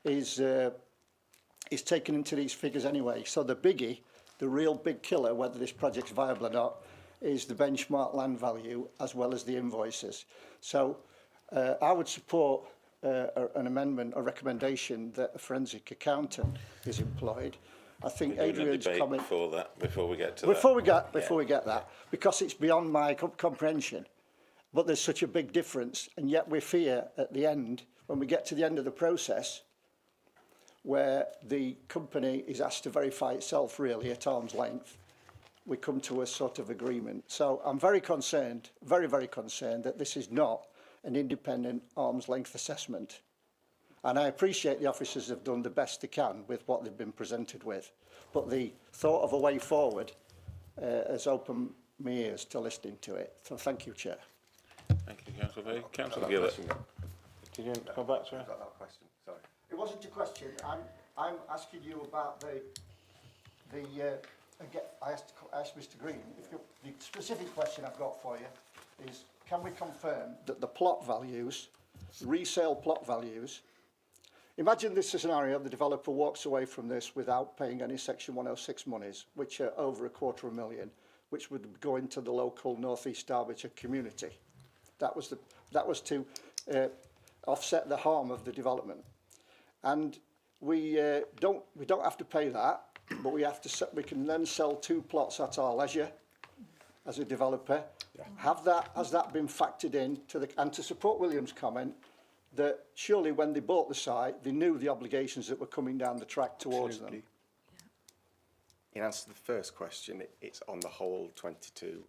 is taken into these figures anyway. So the biggie, the real big killer, whether this project's viable or not, is the benchmark land value as well as the invoices. So I would support an amendment or recommendation that a forensic accountant is employed. I think Adrian's comment before we get to that, because it's beyond my comprehension. But there's such a big difference, and yet we fear at the end, when we get to the end of the process, where the company is asked to verify itself really at arm's length, we come to a sort of agreement. So I'm very concerned, very, very concerned that this is not an independent arm's length assessment. And I appreciate the officers have done the best they can with what they've been presented with. But the thought of a way forward has opened my ears to listening to it. So thank you, Chair. Thank you, Councillor Baker. Councillor Gillett. Did you come back to it? I've got that question, sorry. It wasn't a question. I'm asking you about again, I asked Mr. Green. The specific question I've got for you is: can we confirm that the plot values, resale plot values? Imagine this scenario: the developer walks away from this without paying any Section 106 monies, which are over $250,000, which would go into the local North East Derbyshire community. That was to offset the harm of the development. And we don't have to pay that, but we can then sell two plots at our leisure as a developer. Yeah. Has that been factored in and to support William's comment that surely when they bought the site, they knew the obligations that were coming down the track towards them? In answer to the first question, it's on the whole 22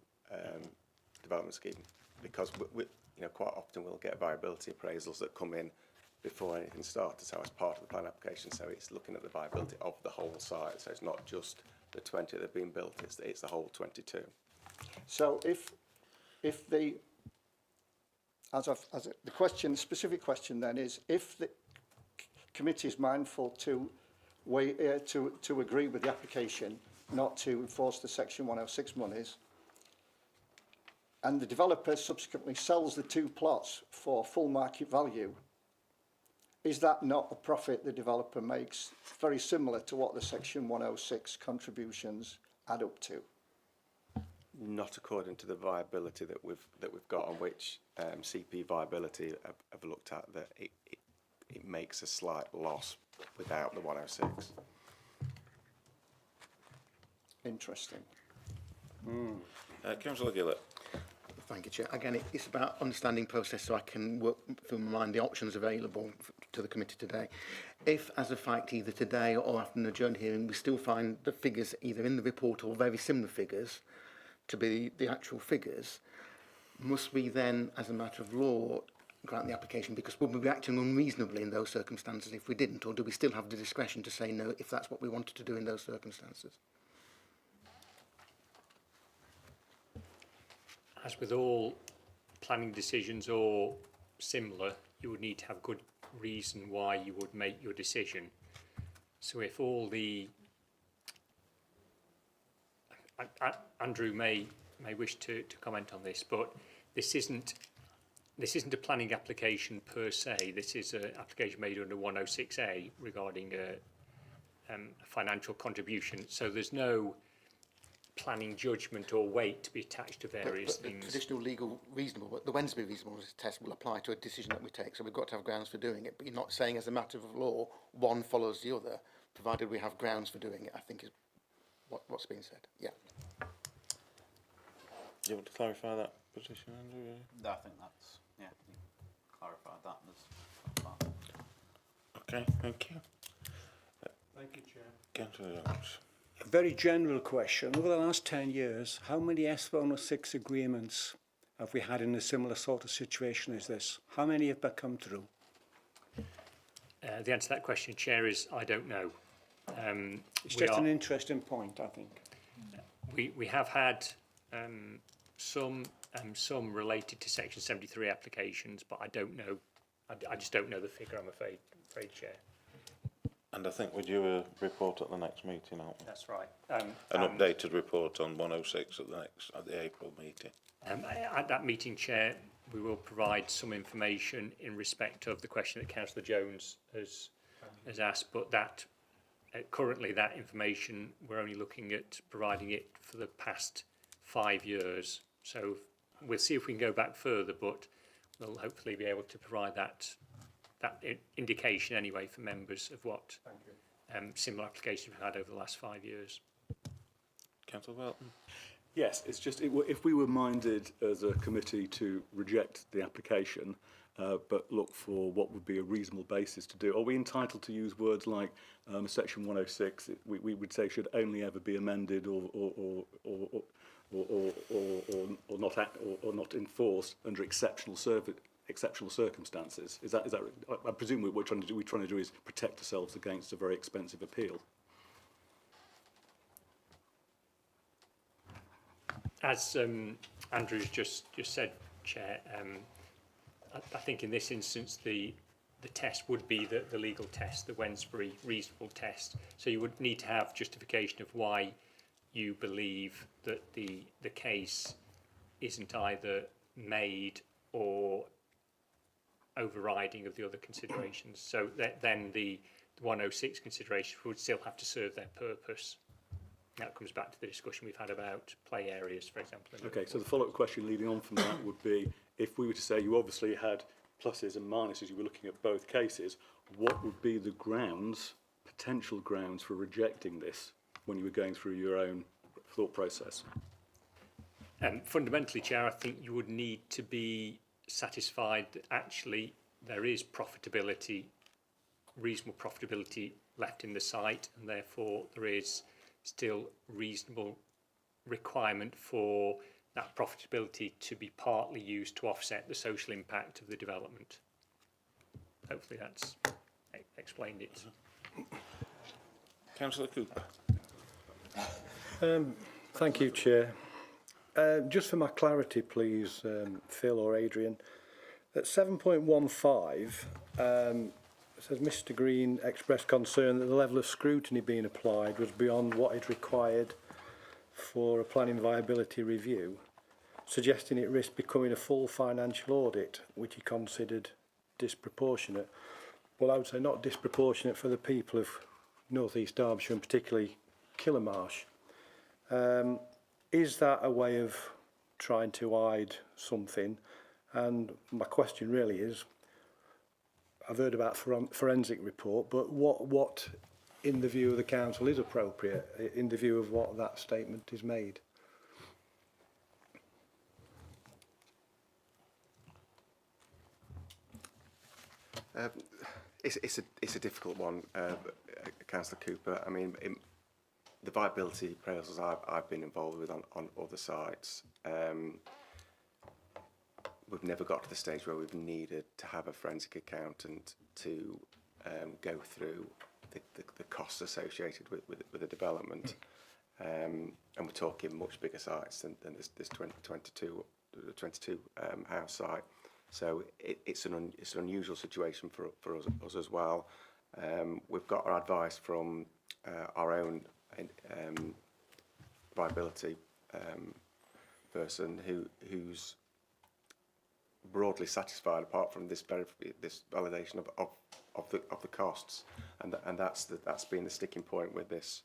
development scheme, because we quite often we'll get viability appraisals that come in before anything starts, so as part of the plan application. So it's looking at the viability of the whole site. So it's not just the 20 that have been built; it's the whole 22. So if the specific question then is, if the committee is mindful to agree with the application not to enforce the Section 106 monies, and the developer subsequently sells the two plots for full market value, is that not a profit the developer makes, very similar to what the Section 106 contributions add up to? Not according to the viability that we've got, on which CP Viability have looked at, that it makes a slight loss without the 106. Interesting. Councillor Gillett. Thank you, Chair. Again, it's about understanding process, so I can work through my mind the options available to the committee today. If, as a fact, either today or after an adjourned hearing, we still find the figures either in the report or very similar figures to be the actual figures, must we then, as a matter of law, grant the application? Because would we be acting unreasonably in those circumstances if we didn't, or do we still have the discretion to say no if that's what we wanted to do in those circumstances? As with all planning decisions or similar, you would need to have good reason why you would make your decision. So if all the... Andrew may may wish to comment on this, but this isn't a planning application per se. This is an application made under 106A regarding a financial contribution. So there's no planning judgment or weight to be attached to various but things. The traditional legal reasonable, but the Wednesbury reasonableness test will apply to a decision that we take. So we've got to have grounds for doing it. But you're not saying as a matter of law, one follows the other, provided we have grounds for doing it, I think is what's being said. Yeah. Do you want to clarify that position, Andrew? I think that's, yeah, you clarified that. That's fine. Okay, thank you. Thank you, Chair. Councillor Jones. A very general question. Over the last 10 years, how many S106 agreements have we had in a similar sort of situation as this? How many have come through? The answer to that question, Chair, is I don't know. It's just an interesting point, I think. We have had some related to Section 73 applications, but I don't know. I just don't know the figure, I'm afraid, Chair. And I think we're due a report at the next meeting, aren't we? That's right. An updated report on 106 at the April meeting. At that meeting, Chair, we will provide some information in respect of the question that Councillor Jones has asked, but that currently that information, we're only looking at providing it for the past 5 years. So we'll see if we can go back further, but we'll hopefully be able to provide that indication anyway for members of what similar applications we've had over the last 5 years. Councillor Welton. Yes, it's just if we were minded as a committee to reject the application, but look for what would be a reasonable basis to do, are we entitled to use words like Section 106? We would say should only ever be amended or not enforced under exceptional circumstances. Is that? I presume what we're trying to do is protect ourselves against a very expensive appeal. As Andrew's just said, Chair, I think in this instance the test would be the legal test, the Wednesbury reasonable test. So you would need to have justification of why you believe that the case isn't either made or overriding of the other considerations. So then the 106 considerations would still have to serve their purpose. That comes back to the discussion we've had about play areas, for example. Okay, so the follow-up question leading on from that would be, if we were to say you obviously had pluses and minuses, you were looking at both cases, what would be the grounds, potential grounds for rejecting this when you were going through your own thought process? Fundamentally, Chair, I think you would need to be satisfied that actually there is profitability, reasonable profitability left in the site, and therefore there is still reasonable requirement for that profitability to be partly used to offset the social impact of the development. Hopefully that's explained it. Councillor Cooper. Thank you, Chair. Just for my clarity, please, Phil or Adrian, at 7.15, it says Mr Green expressed concern that the level of scrutiny being applied was beyond what is required for a planning viability review, suggesting it risked becoming a full financial audit, which he considered disproportionate. Well, I would say not disproportionate for the people of North East Derbyshire and particularly Killamarsh. Is that a way of trying to hide something? And my question really is, I've heard about forensic report, but what in the view of the council is appropriate in the view of what that statement is made? It's a difficult one, Councillor Cooper. I mean, the viability appraisals I've been involved with on other sites, we've never got to the stage where we've needed to have a forensic accountant to go through the costs associated with the development. And we're talking much bigger sites than this 22 house site. So it's an unusual situation for us as well. We've got our advice from our own viability person who's broadly satisfied, apart from this validation of the costs, and that's been the sticking point with this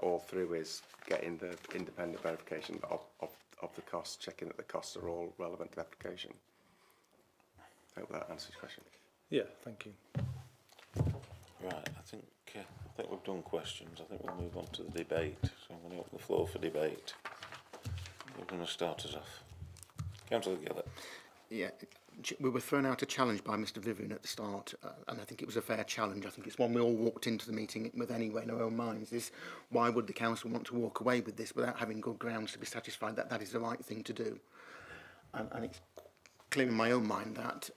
all through, is getting the independent verification of the costs, checking that the costs are all relevant to the application. I hope that answers your question. Yeah, thank you. Right, I think we've done questions. I think we'll move on to the debate. So I'm going to open the floor for debate. You're going to start us off. Councillor Gillett. Yeah, we were thrown out a challenge by Mr Vivian at the start, and I think it was a fair challenge. I think it's one we all walked into the meeting with anyway in our own minds, is why would the council want to walk away with this without having good grounds to be satisfied that that is the right thing to do? And it's clear in my own mind that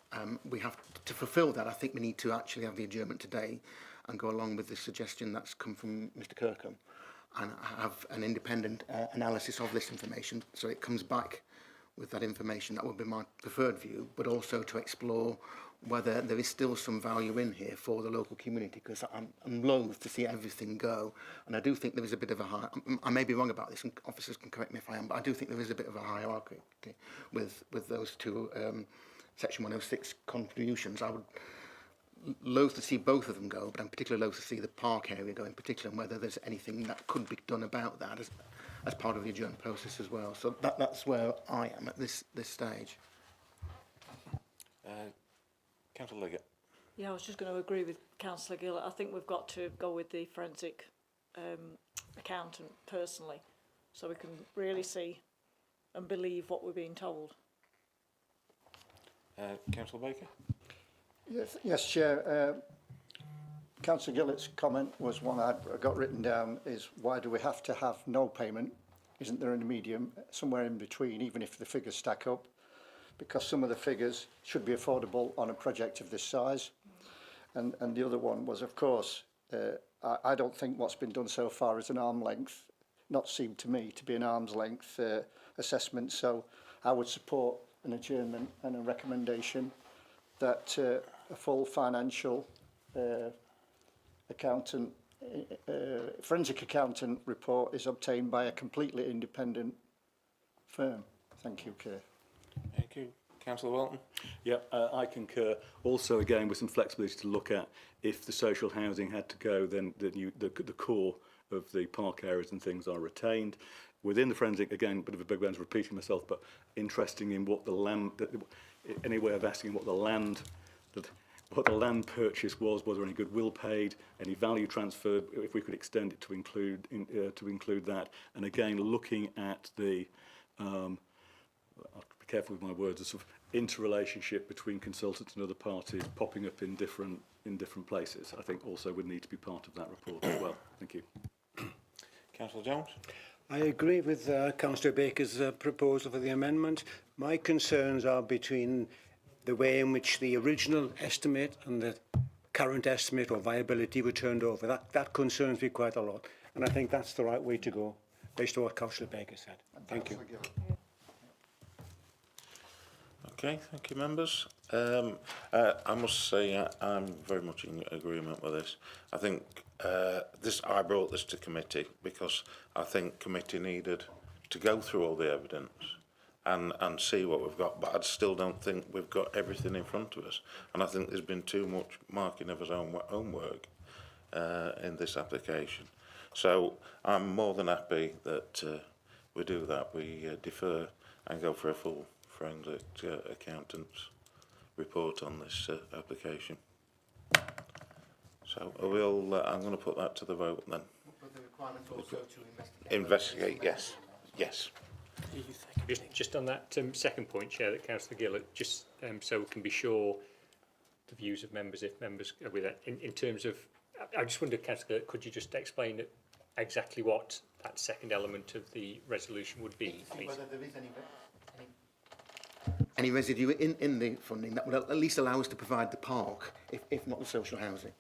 we have to fulfil that. I think we need to actually have the adjournment today and go along with the suggestion that's come from Mr Kirkham and have an independent analysis of this information so it comes back with that information. That would be my preferred view, but also to explore whether there is still some value in here for the local community, because I'm loath to see everything go, and I do think there is a bit of a I may be wrong about this, and officers can correct me if I am, but I do think there is a bit of a hierarchy with those two Section 106 contributions. I would loath to see both of them go, but I'm particularly loath to see the park area go in particular, and whether there's anything that could be done about that as part of the adjourned process as well. So that's where I am at this stage. Councillor Liggett. Yeah, I was just going to agree with Councillor Gillett. I think we've got to go with the forensic accountant personally, so we can really see and believe what we're being told. Councillor Baker. Yes, Chair. Councillor Gillett's comment was one I got written down, is why do we have to have no payment? Isn't there a medium somewhere in between, even if the figures stack up? Because some of the figures should be affordable on a project of this size. And the other one was, of course, I don't think what's been done so far is an arm's length, not seemed to me to be an arm's length assessment. So I would support an adjournment and a recommendation that a full financial forensic accountant report is obtained by a completely independent firm. Thank you, Chair. Thank you. Councillor Walton. Yeah, I concur. Also, again, with some flexibility to look at if the social housing had to go, then the core of the park areas and things are retained. Within the forensic, again, a bit of a big one's repeating myself, but interesting in what the land, any way of asking what the land purchase was there any goodwill paid, any value transferred, if we could extend it to include that, and again looking at the I'll be careful with my words, a sort of interrelationship between consultants and other parties popping up in different places. I think also would need to be part of that report as well. Thank you. Councillor Jones. I agree with Councillor Baker's proposal for the amendment. My concerns are between the way in which the original estimate and the current estimate or viability were turned over. That concerns me quite a lot, and I think that's the right way to go, based on what Councillor Baker said. Thank you. Okay, thank you, members. I must say I'm very much in agreement with this. I think I brought this to committee because I think committee needed to go through all the evidence and see what we've got, but I still don't think we've got everything in front of us. And I think there's been too much marking of his own homework in this application. So I'm more than happy that we do that. We defer and go for a full forensic accountant's report on this application. So I'm going to put that to the vote then. But the requirement also to investigate, yes. Yes. Just on that second point, Chair, that Councillor Gillett, just so we can be sure the views of members, if members are with it, in terms of, I just wonder, Councillor Gillett, could you just explain exactly what that second element of the resolution would be, please? Whether there is any residue in the funding that would at least allow us to provide the park, if not the social housing.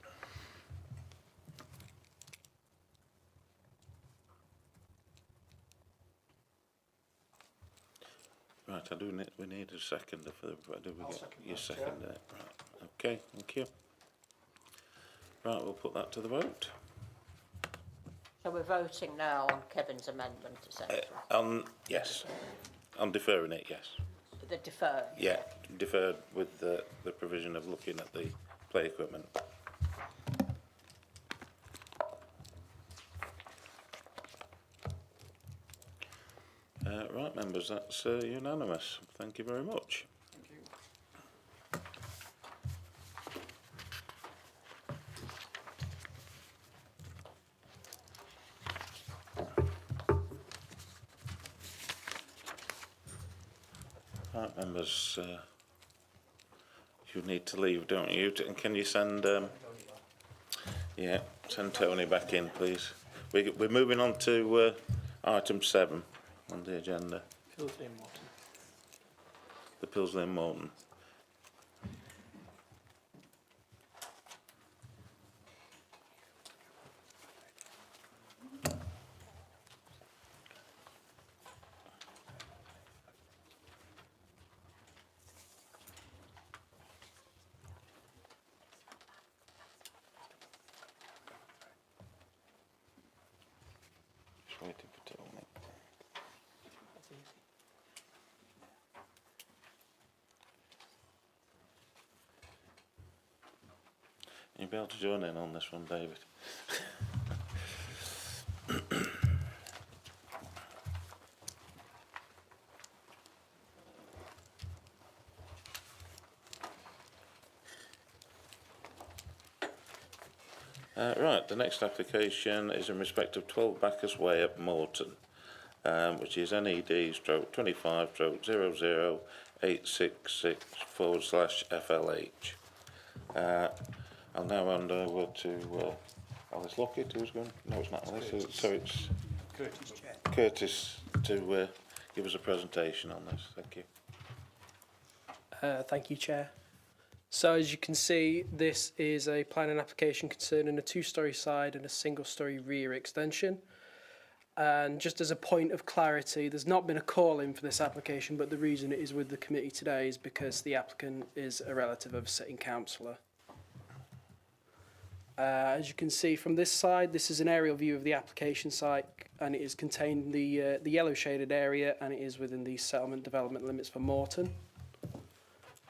Right, we need a seconder for the, you second it? Right, okay, thank you. Right, we'll put that to the vote. So we're voting now on Kevin's amendment, essentially? Yes. On deferring it, yes. The defer. Yeah, deferred with the provision of looking at the play equipment. Right, members, that's unanimous. Thank you very much. Right, members, you need to leave, don't you? And can you send, yeah, send Tony back in, please. We're moving on to item 7 on the agenda. Pilsley and Morton. The Pilsley and Morton. Just waiting for Tony. That's easy. You'll be able to join in on this one, David. Right, the next application is in respect of 12 Bacchus Way at Morton, which is NED/25/00866/FLH. I'll now hand over to Alice Lockett, who's going. No, it's not Alice. So it's Curtis, Chair. Curtis to give us a presentation on this. Thank you. Thank you, Chair. So as you can see, this is a planning application concerning a 2-storey side and a 1-storey rear extension. And just as a point of clarity, there's not been a call in for this application, but the reason it is with the committee today is because the applicant is a relative of a sitting councillor. As you can see from this side, this is an aerial view of the application site, and it is contained in the yellow shaded area, and it is within the settlement development limits for Morton.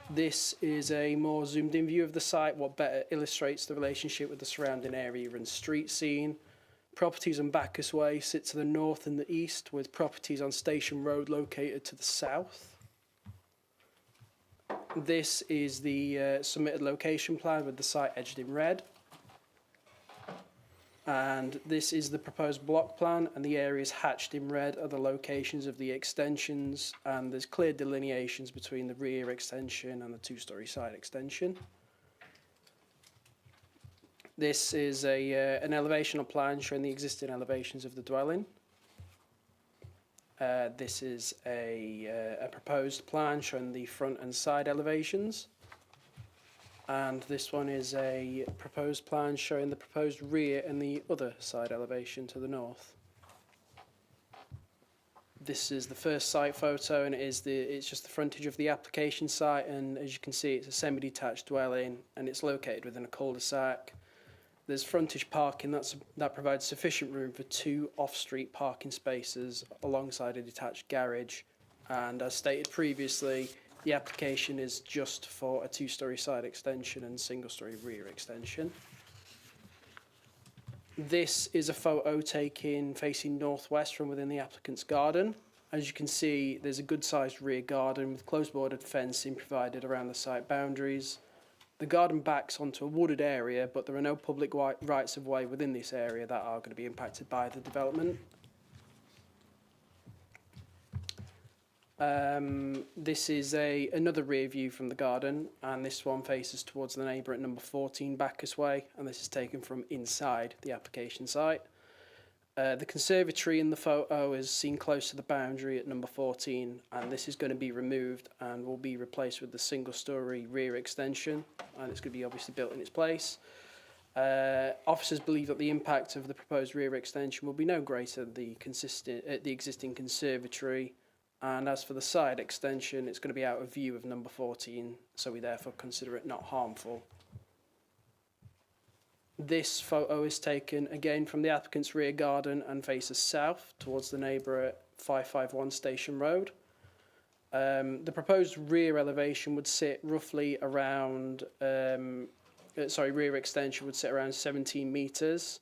This is a more zoomed in view of the site, what better illustrates the relationship with the surrounding area and street scene. Properties on Bacchus Way sit to the north and the east, with properties on Station Road located to the south. This is the submitted location plan with the site edged in red. And this is the proposed block plan, and the areas hatched in red are the locations of the extensions, and there's clear delineations between the rear extension and the 2-storey side extension. This is an elevational plan showing the existing elevations of the dwelling. This is a proposed plan showing the front and side elevations. And this one is a proposed plan showing the proposed rear and the other side elevation to the north. This is the first site photo, and it's just the frontage of the application site, and as you can see, it's a semi-detached dwelling, and it's located within a cul-de-sac. There's frontage parking that provides sufficient room for 2 off-street parking spaces alongside a detached garage, and as stated previously, the application is just for a 2-storey side extension and 1-storey rear extension. This is a photo taken facing northwest from within the applicant's garden. As you can see, there's a good-sized rear garden with close bordered fencing provided around the site boundaries. The garden backs onto a wooded area, but there are no public rights of way within this area that are going to be impacted by the development. This is another rear view from the garden, and this one faces towards the neighbour at number 14 Bacchus Way, and this is taken from inside the application site. The conservatory in the photo is seen close to the boundary at number 14, and this is going to be removed and will be replaced with the 1-storey rear extension, and it's going to be obviously built in its place. Officers believe that the impact of the proposed rear extension will be no greater than the existing conservatory. And as for the side extension, it's going to be out of view of number 14, so we therefore consider it not harmful. This photo is taken again from the applicant's rear garden and faces south towards the neighbour at 551 Station Road. The proposed rear elevation would sit roughly around, rear extension would sit around 17 metres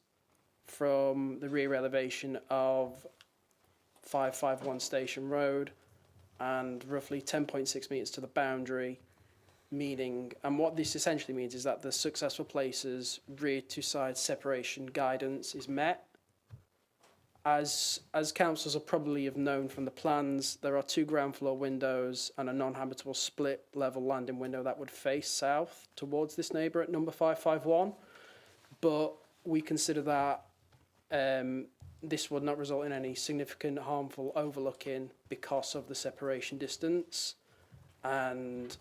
from the rear elevation of 551 Station Road and roughly 10.6 metres to the boundary, meaning, and what this essentially means is that the successful places rear to side separation guidance is met. As councillors will probably have known from the plans, there are 2 ground floor windows and a non-habitable split level landing window that would face south towards this neighbour at number 551. But we consider that this would not result in any significant harmful overlooking because of the separation distance. And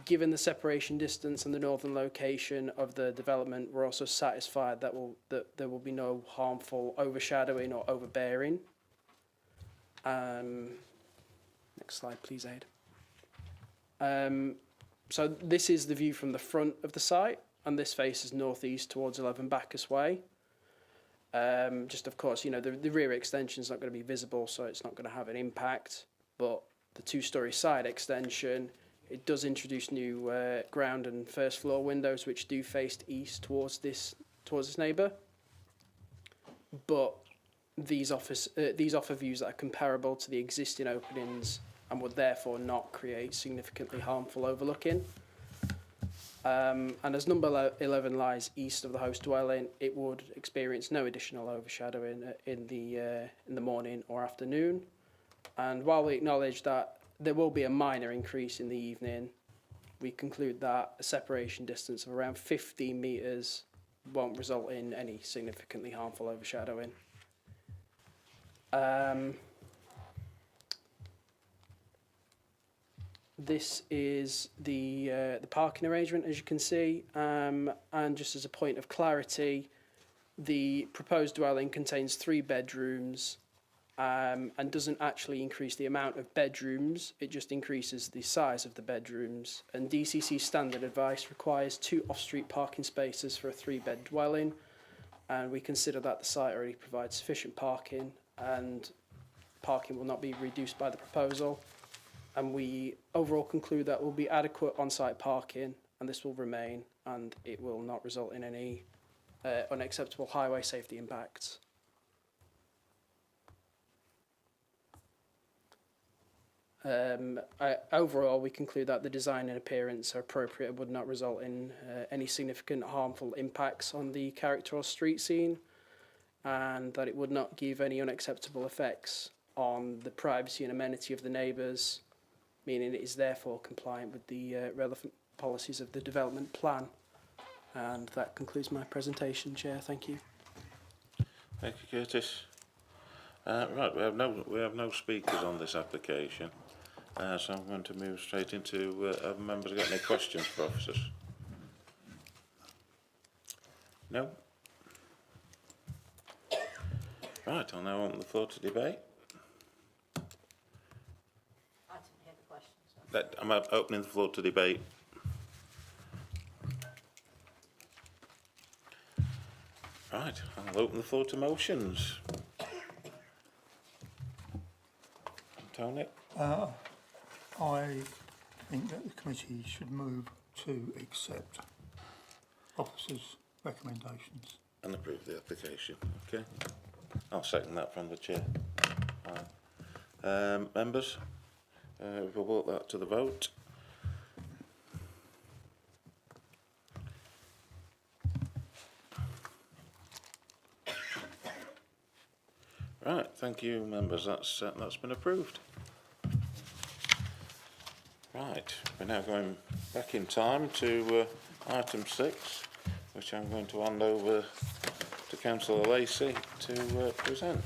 given the separation distance and the northern location of the development, we're also satisfied that there will be no harmful overshadowing or overbearing. Next slide, please, Aid. So this is the view from the front of the site, and this faces northeast towards 11 Bacchus Way. Just of course, you know, the rear extension is not going to be visible, so it's not going to have an impact. But the 2-storey side extension, it does introduce new ground and first floor windows which do face east towards this neighbour. But these offer views that are comparable to the existing openings and would therefore not create significantly harmful overlooking. And as number 11 lies east of the host dwelling, it would experience no additional overshadowing in the morning or afternoon. And while we acknowledge that there will be a minor increase in the evening, we conclude that a separation distance of around 15 metres won't result in any significantly harmful overshadowing. This is the parking arrangement, as you can see, and just as a point of clarity, the proposed dwelling contains 3 bedrooms and doesn't actually increase the amount of bedrooms, it just increases the size of the bedrooms. And DCC standard advice requires 2 off-street parking spaces for a 3-bed dwelling, and we consider that the site already provides sufficient parking and parking will not be reduced by the proposal. And we overall conclude that will be adequate on-site parking, and this will remain, and it will not result in any unacceptable highway safety impacts. Overall, we conclude that the design and appearance are appropriate and would not result in any significant harmful impacts on the character or street scene, and that it would not give any unacceptable effects on the privacy and amenity of the neighbours, meaning it is therefore compliant with the relevant policies of the development plan. And that concludes my presentation, Chair. Thank you. Thank you, Curtis. Right, we have no speakers on this application, so I'm going to move straight into have members got any questions for officers? No? Right, I'll now open the floor to debate. I didn't hear the question. So. I'm opening the floor to debate. Right, I'll open the floor to motions. Tony? I think that the committee should move to accept officers' recommendations. And approve the application, okay. I'll second that from the chair. Members, we'll walk that to the vote. Right, thank you, members. That's been approved. Right, we're now going back in time to item 6, which I'm going to hand over to Councillor Lacey to present.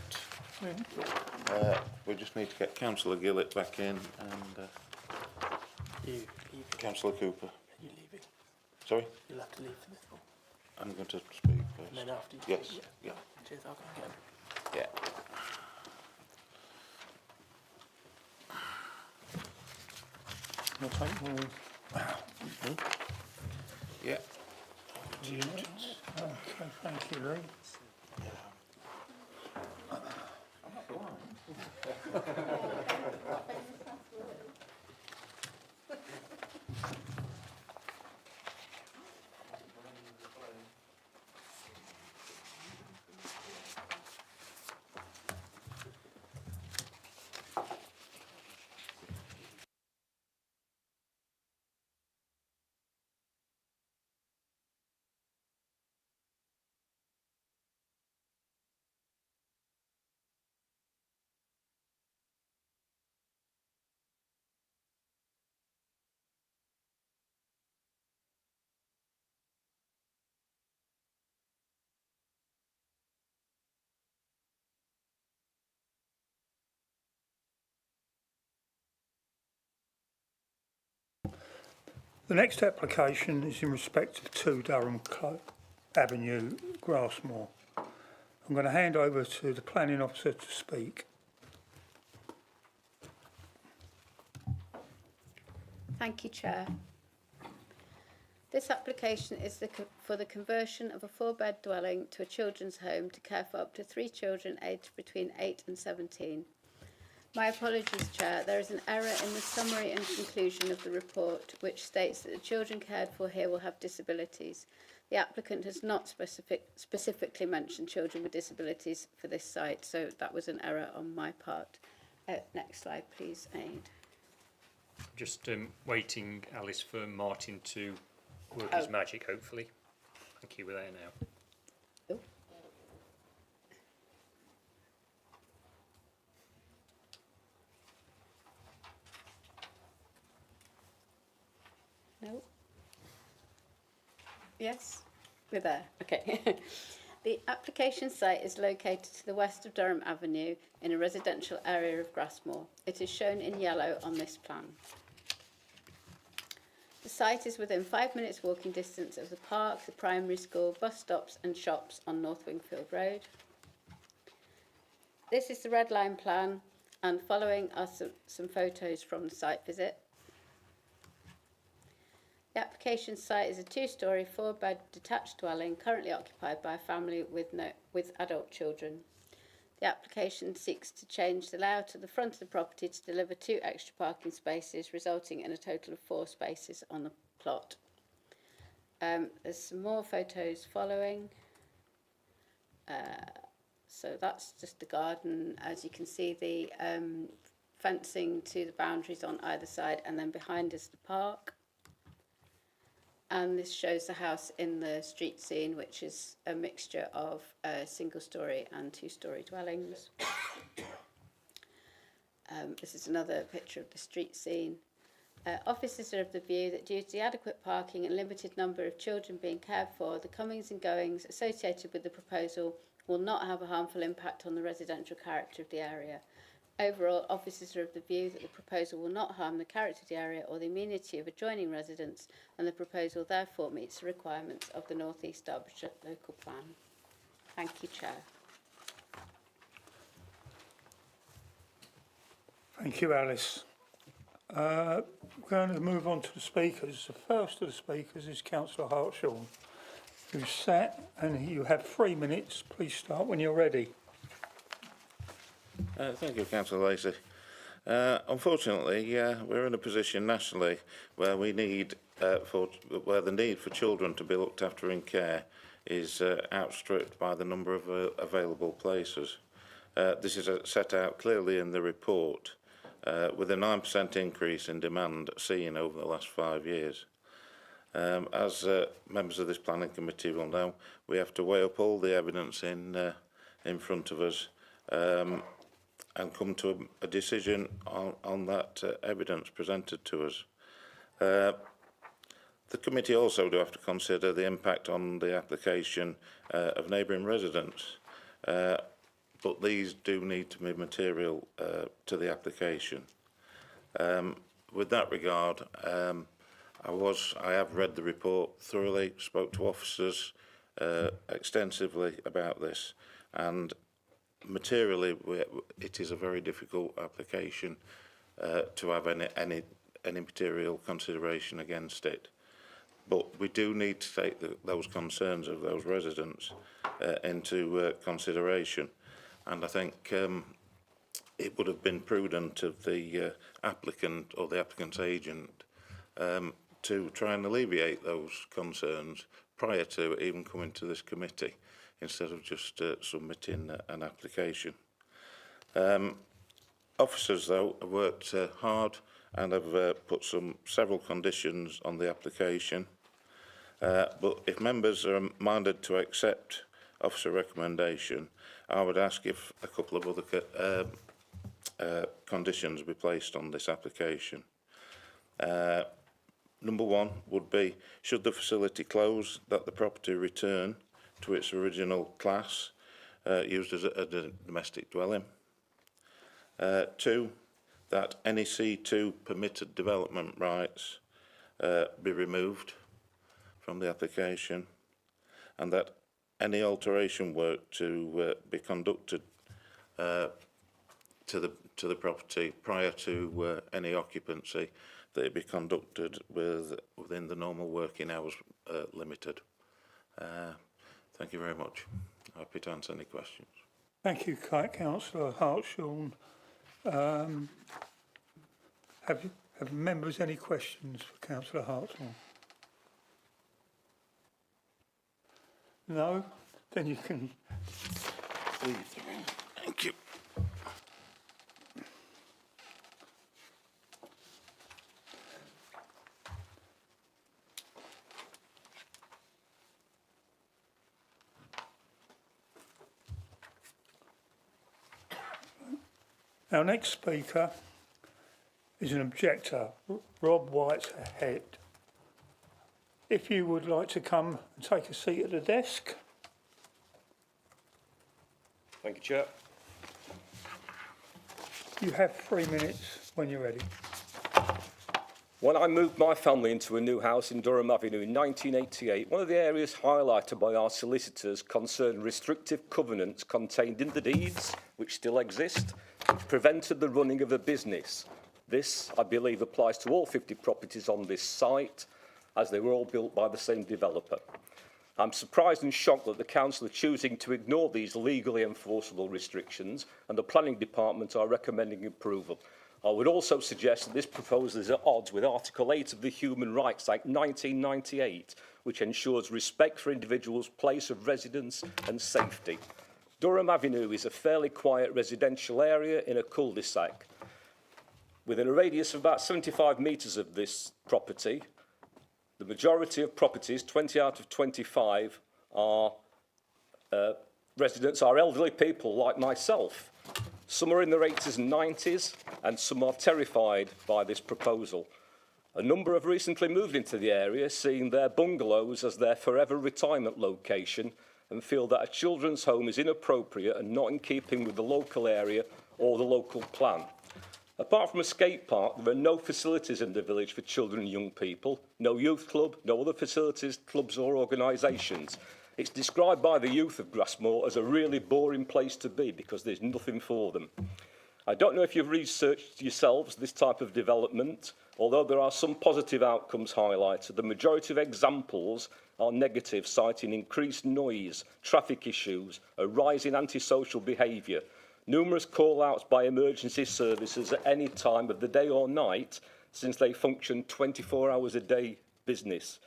We just need to get Councillor Gillett back in and Councillor Cooper. Are you leaving? Sorry? You'll have to leave for this one. I'm going to speak first. And then after you Yes, speak, yeah. Cheers, I'll go and get him. Yeah. I'll take the... Yeah. Okay, thank you, Lee. The next application is in respect of 2 Durham Avenue, Grassmore. I'm going to hand over to the planning officer to speak. Thank you, Chair. This application is for the conversion of a 4-bed dwelling to a children's home to care for up to 3 children aged between 8 and 17. My apologies, Chair. There is an error in the summary and conclusion of the report, which states that the children cared for here will have disabilities. The applicant has not specifically mentioned children with disabilities for this site, so that was an error on my part. Next slide, please, Aid. Just waiting, Alice, for Martin to work his magic, hopefully. Thank you, we're there now. No? Yes? We're there. Okay. The application site is located to the west of Durham Avenue in a residential area of Grassmore. It is shown in yellow on this plan. The site is within 5 minutes walking distance of the park, the primary school, bus stops and shops on North Wingfield Road. This is the red line plan, and following are some photos from the site visit. The application site is a 2-storey, 4-bed detached dwelling currently occupied by a family with adult children. The application seeks to change the layout of the front of the property to deliver 2 extra parking spaces, resulting in a total of 4 spaces on the plot. There's some more photos following. So that's just the garden. As you can see, the fencing to the boundaries on either side, and then behind is the park. And this shows the house in the street scene, which is a mixture of single-storey and 2-storey dwellings. This is another picture of the street scene. Officers are of the view that due to the adequate parking and limited number of children being cared for, the comings and goings associated with the proposal will not have a harmful impact on the residential character of the area. Overall, officers are of the view that the proposal will not harm the character of the area or the amenity of adjoining residents, and the proposal therefore meets the requirements of the North East Derbyshire Local Plan. Thank you, Chair. Thank you, Alice. We're going to move on to the speakers. The first of the speakers is Councillor Hartshaw, who's sat, and you have 3 minutes. Please start when you're ready. Thank you, Councillor Lacey. Unfortunately, we're in a position nationally where we need, where the need for children to be looked after in care is outstripped by the number of available places. This is set out clearly in the report, with a 9% increase in demand seen over the last 5 years. As members of this planning committee will know, we have to weigh up all the evidence in front of us and come to a decision on that evidence presented to us. The committee also do have to consider the impact on the application of neighbouring residents, but these do need to be material to the application. With that regard, I have read the report thoroughly, spoke to officers extensively about this, and materially it is a very difficult application to have any material consideration against it. But we do need to take those concerns of those residents into consideration, and I think it would have been prudent of the applicant or the applicant's agent to try and alleviate those concerns prior to even coming to this committee, instead of just submitting an application. Officers, though, have worked hard and have put several conditions on the application. But if members are minded to accept officer recommendation, I would ask if a couple of other conditions be placed on this application. Number 1 would be, should the facility close, that the property return to its original class, used as a domestic dwelling. 2, that any C2 permitted development rights be removed from the application, and that any alteration work to be conducted to the property prior to any occupancy, that it be conducted within the normal working hours limited. Thank you very much. Happy to answer any questions. Thank you, Councillor Hartshorn. Have members any questions for Councillor Hartshorn? No? Then you can leave the room. Thank you. Our next speaker is an objector, Rob Whitehead. If you would like to come and take a seat at the desk. Thank you, Chair. You have 3 minutes when you're ready. When I moved my family into a new house in Durham Avenue in 1988, one of the areas highlighted by our solicitors concerned restrictive covenants contained in the deeds, which still exist, which prevented the running of a business. This, I believe, applies to all 50 properties on this site, as they were all built by the same developer. I'm surprised and shocked that the council are choosing to ignore these legally enforceable restrictions, and the planning department are recommending approval. I would also suggest that this proposal is at odds with Article 8 of the Human Rights Act 1998, which ensures respect for individuals' place of residence and safety. Durham Avenue is a fairly quiet residential area in a cul-de-sac. Within a radius of about 75 metres of this property, the majority of properties, 20 out of 25, are residents are elderly people like myself. Some are in their 80s and 90s, and some are terrified by this proposal. A number have recently moved into the area, seeing their bungalows as their forever retirement location, and feel that a children's home is inappropriate and not in keeping with the local area or the local plan. Apart from a skate park, there are no facilities in the village for children and young people, no youth club, no other facilities, clubs or organisations. It's described by the youth of Grassmoor as a really boring place to be because there's nothing for them. I don't know if you've researched yourselves this type of development, although there are some positive outcomes highlighted. The majority of examples are negative, citing increased noise, traffic issues, a rise in antisocial behaviour, numerous call-outs by emergency services at any time of the day or night, since they function 24 hours a day business.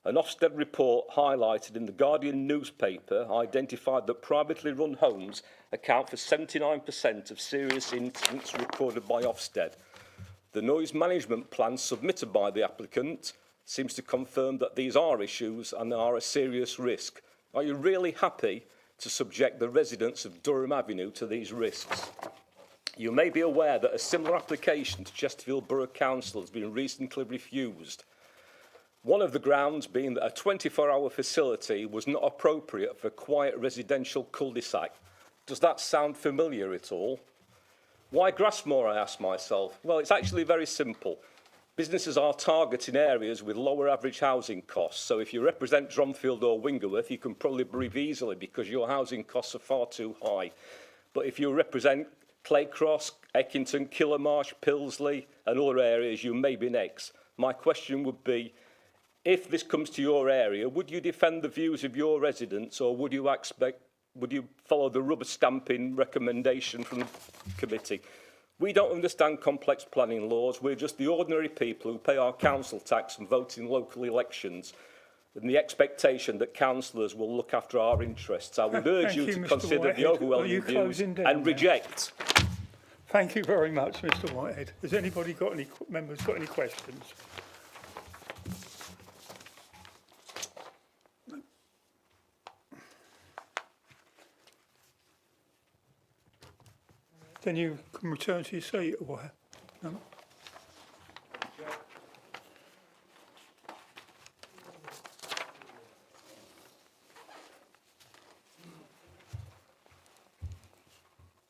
An Ofsted report highlighted in the Guardian newspaper identified that privately run homes account for 79% of serious incidents recorded by Ofsted. The noise management plan submitted by the applicant seems to confirm that these are issues and are a serious risk. Are you really happy to subject the residents of Durham Avenue to these risks? You may be aware that a similar application to Chesterfield Borough Council has been recently refused. One of the grounds being that a 24-hour facility was not appropriate for a quiet residential cul-de-sac. Does that sound familiar at all? Why Grassmoor, I ask myself? Well, it's actually very simple. Businesses are targeting areas with lower average housing costs. So if you represent Dronfield or Wingerworth, you can probably breathe easily because your housing costs are far too high. But if you represent Claycross, Eckington, Killermarsh, Pilsley and other areas, you may be next. My question would be, if this comes to your area, would you defend the views of your residents, or would you follow the rubber stamping recommendation from the committee? We don't understand complex planning laws. We're just the ordinary people who pay our council tax and vote in local elections, and the expectation that councillors will look after our interests. I would urge you to consider the overwhelming views and reject. Thank you very much, Mr. Whitehead. Has anybody got any members got any questions? Then you can return to your seat, or no?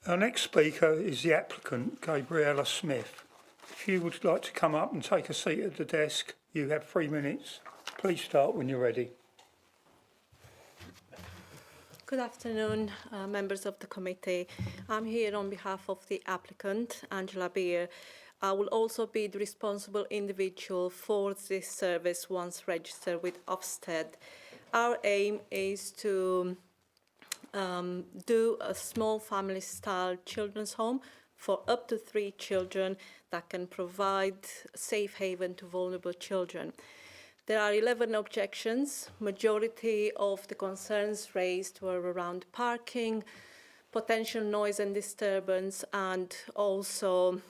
Our next speaker is the applicant, Gabriella Smith. If you would like to come up and take a seat at the desk, You have 3 minutes. Please start when you're ready. Good afternoon, members of the committee. I'm here on behalf of the applicant, Angela Beer. I will also be the responsible individual for this service once registered with Ofsted. Our aim is to do a small family-style children's home for up to 3 children that can provide safe haven to vulnerable children. There are 11 objections. Majority of the concerns raised were around parking, potential noise and disturbance, and also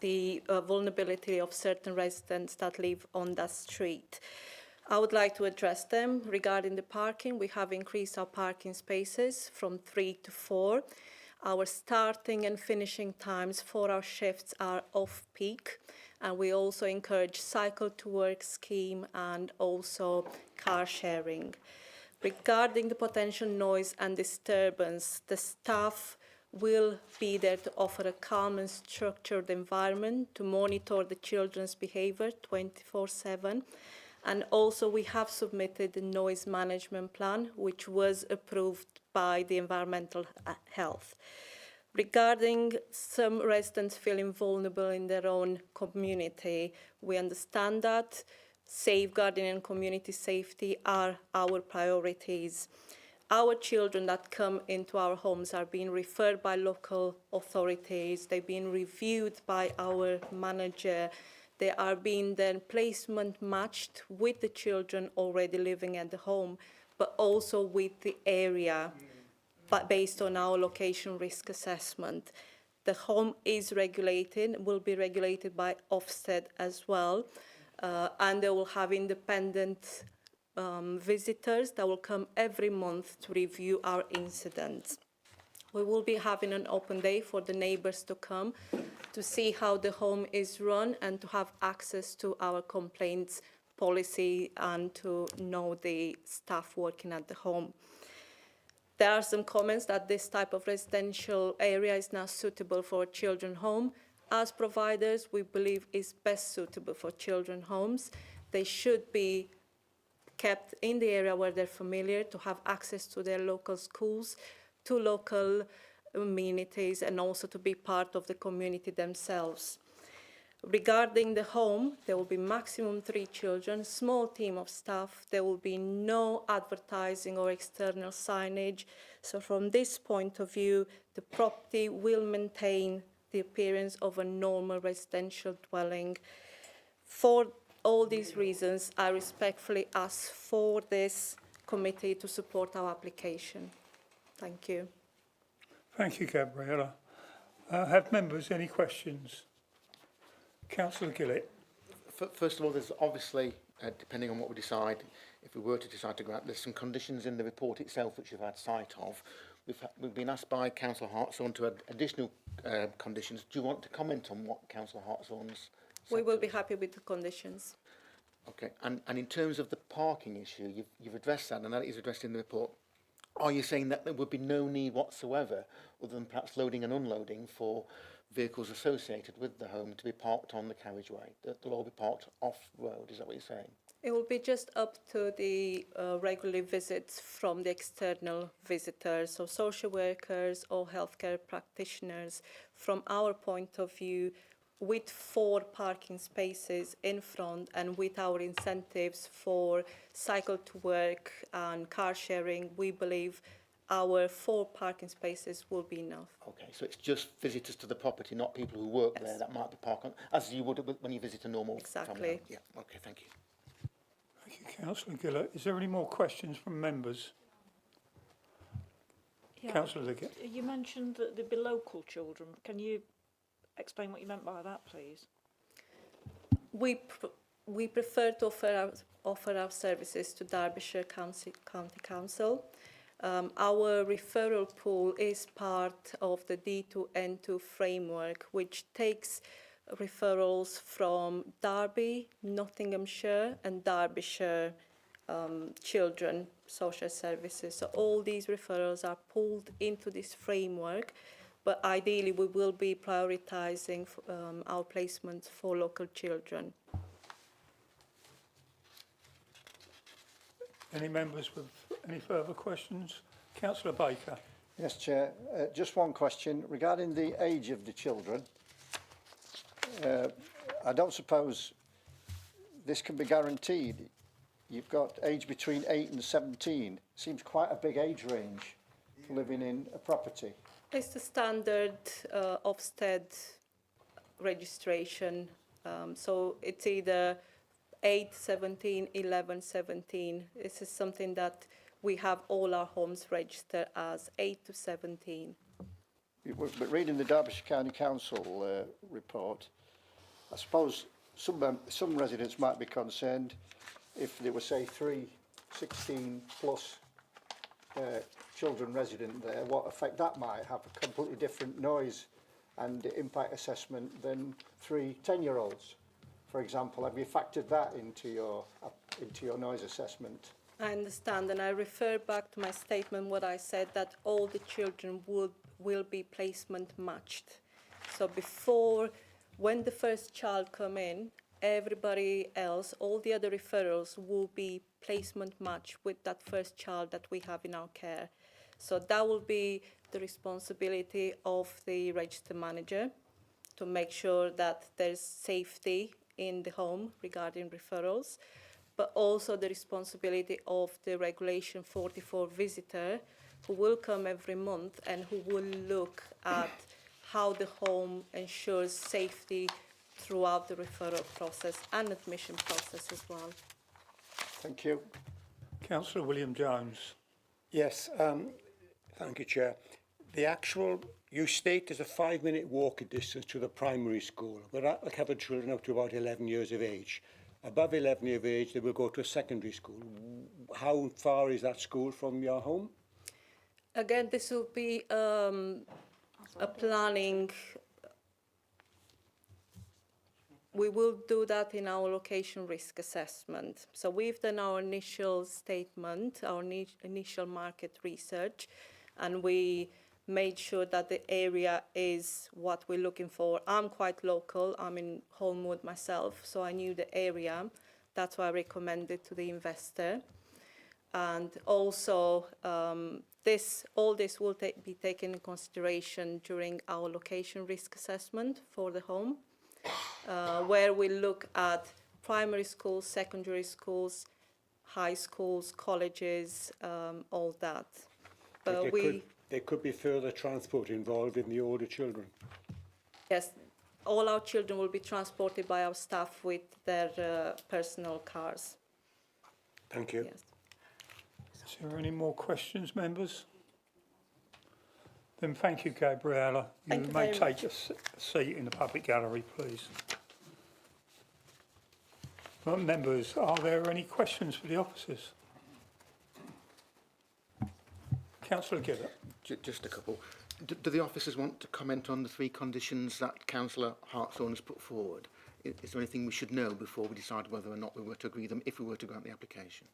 the vulnerability of certain residents that live on that street. I would like to address them. Regarding the parking, we have increased our parking spaces from 3 to 4. Our starting and finishing times for our shifts are off-peak, and we also encourage cycle to work scheme and also car sharing. Regarding the potential noise and disturbance, the staff will be there to offer a calm and structured environment to monitor the children's behavior 24/7. And also we have submitted the noise management plan, which was approved by the Environmental Health. Regarding some residents feeling vulnerable in their own community, we understand that safeguarding and community safety are our priorities. Our children that come into our homes are being referred by local authorities, they've been reviewed by our manager, they are being then placement matched with the children already living at the home, but also with the area, but based on our location risk assessment. The home is regulated, will be regulated by Ofsted as well, and they will have independent visitors that will come every month to review our incidents. We will be having an open day for the neighbours to come to see how the home is run and to have access to our complaints policy and to know the staff working at the home. There are some comments that this type of residential area is not suitable for a children's home. As providers, we believe is best suitable for children's homes. They should be kept in the area where they're familiar, to have access to their local schools, to local amenities, and also to be part of the community themselves. Regarding the home, there will be maximum 3 children, small team of staff. There will be no advertising or external signage. So from this point of view, the property will maintain the appearance of a normal residential dwelling. For all these reasons, I respectfully ask for this committee to support our application. Thank you. Thank you, Gabriella. Have members any questions? Councillor Gillett. First of all, there's obviously, depending on what we decide, if we were to decide to grant, there's some conditions in the report itself which you've had sight of. We've been asked by Councillor Hartshorn to add additional conditions. Do you want to comment on what Councillor Hartshorn's We will be happy with the conditions. Okay, and in terms of the parking issue, you've addressed that, and that is addressed in the report. Are you saying that there would be no need whatsoever, other than perhaps loading and unloading, for vehicles associated with the home to be parked on the carriageway? That they'll all be parked off-road, is that what you're saying? It will be just up to the regular visits from the external visitors, so social workers or healthcare practitioners. From our point of view, with 4 parking spaces in front and with our incentives for cycle to work and car sharing, we believe our 4 parking spaces will be enough. Okay, so it's just visitors to the property, not people who work there that might be parked on, as you would when you visit a normal family home. Yeah, okay, thank you. Thank you, Councillor Gillett. Is there any more questions from members? Yeah. Councillor Liggett. You mentioned that there'd be local children. Can you explain what you meant by that, please? We prefer to offer our services to Derbyshire County Council. Our referral pool is part of the D2N2 framework, which takes referrals from Derby, Nottinghamshire and Derbyshire children social services. So all these referrals are pulled into this framework but ideally we will be prioritising our placements for local children. Any members with any further questions? Councillor Baker. Yes, Chair. Just one question regarding the age of the children. I don't suppose this can be guaranteed. You've got age between 8 and 17. Seems quite a big age range for living in a property. It's the standard Ofsted registration. So it's either 8, 17, 11, 17. This is something that we have all our homes registered as 8 to 17. But reading the Derbyshire County Council report, I suppose some residents might be concerned if there were, say, 3 16 plus children resident there, what effect that might have, a completely different noise and impact assessment than 3 10-year-olds. For example, have you factored that into your noise assessment? I understand, and I refer back to my statement what I said, that all the children will be placement matched. So before, when the first child come in, everybody else, all the other referrals will be placement matched with that first child that we have in our care. So that will be the responsibility of the register manager to make sure that there's safety in the home regarding referrals, but also the responsibility of the Regulation 44 visitor who will come every month and who will look at how the home ensures safety throughout the referral process and admission process as well. Thank you. Councillor William Jones. Yes, thank you, Chair. You state there's a 5-minute walking distance to the primary school, but that will cover children up to about 11 years of age. Above 11 years of age, they will go to a secondary school. How far is that school from your home? Again, this will be a planning. We will do that in our location risk assessment. So we've done our initial statement, our initial market research, and we made sure that the area is what we're looking for. I'm quite local, I'm in Holmwood myself, so I knew the area. That's why I recommended to the investor. And also, all this will be taken into consideration during our location risk assessment for the home, where we look at primary schools, secondary schools, high schools, colleges, all that. But there could be further transport involved in the older children. Yes, all our children will be transported by our staff with their personal cars. Thank you. Yes. Is there any more questions, members? Then thank you, Gabriella. You may take a seat in the public gallery, please. Well, members, are there any questions for the officers? Councillor Gillett. Just a couple. Do the officers want to comment on the 3 conditions that Councillor Hartshorn has put forward? Is there anything we should know before we decide whether or not we were to agree them, if we were to grant the application?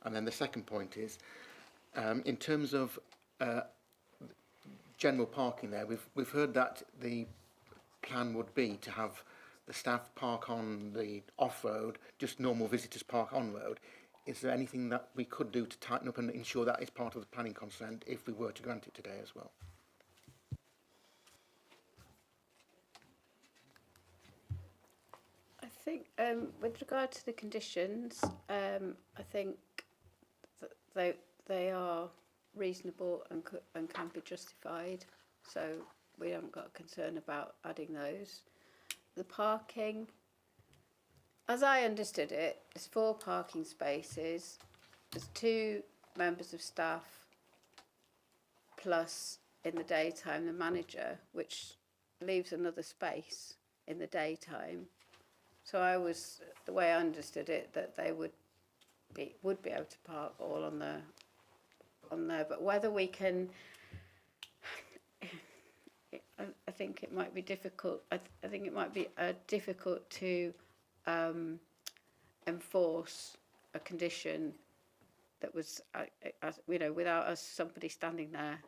And then the second point is, in terms of general parking there, we've heard that the plan would be to have the staff park on the off-road, just normal visitors park on-road. Is there anything that we could do to tighten up and ensure that is part of the planning consent if we were to grant it today as well? I think with regard to the conditions, I think that they are reasonable and can be justified, so we haven't got a concern about adding those. The parking, as I understood it, there's 4 parking spaces, there's 2 members of staff, plus in the daytime the manager, which leaves another space in the daytime. So the way I understood it, that they would be able to park all on there, but whether we can, I think it might be difficult. I think it might be difficult to enforce a condition that was, without somebody standing there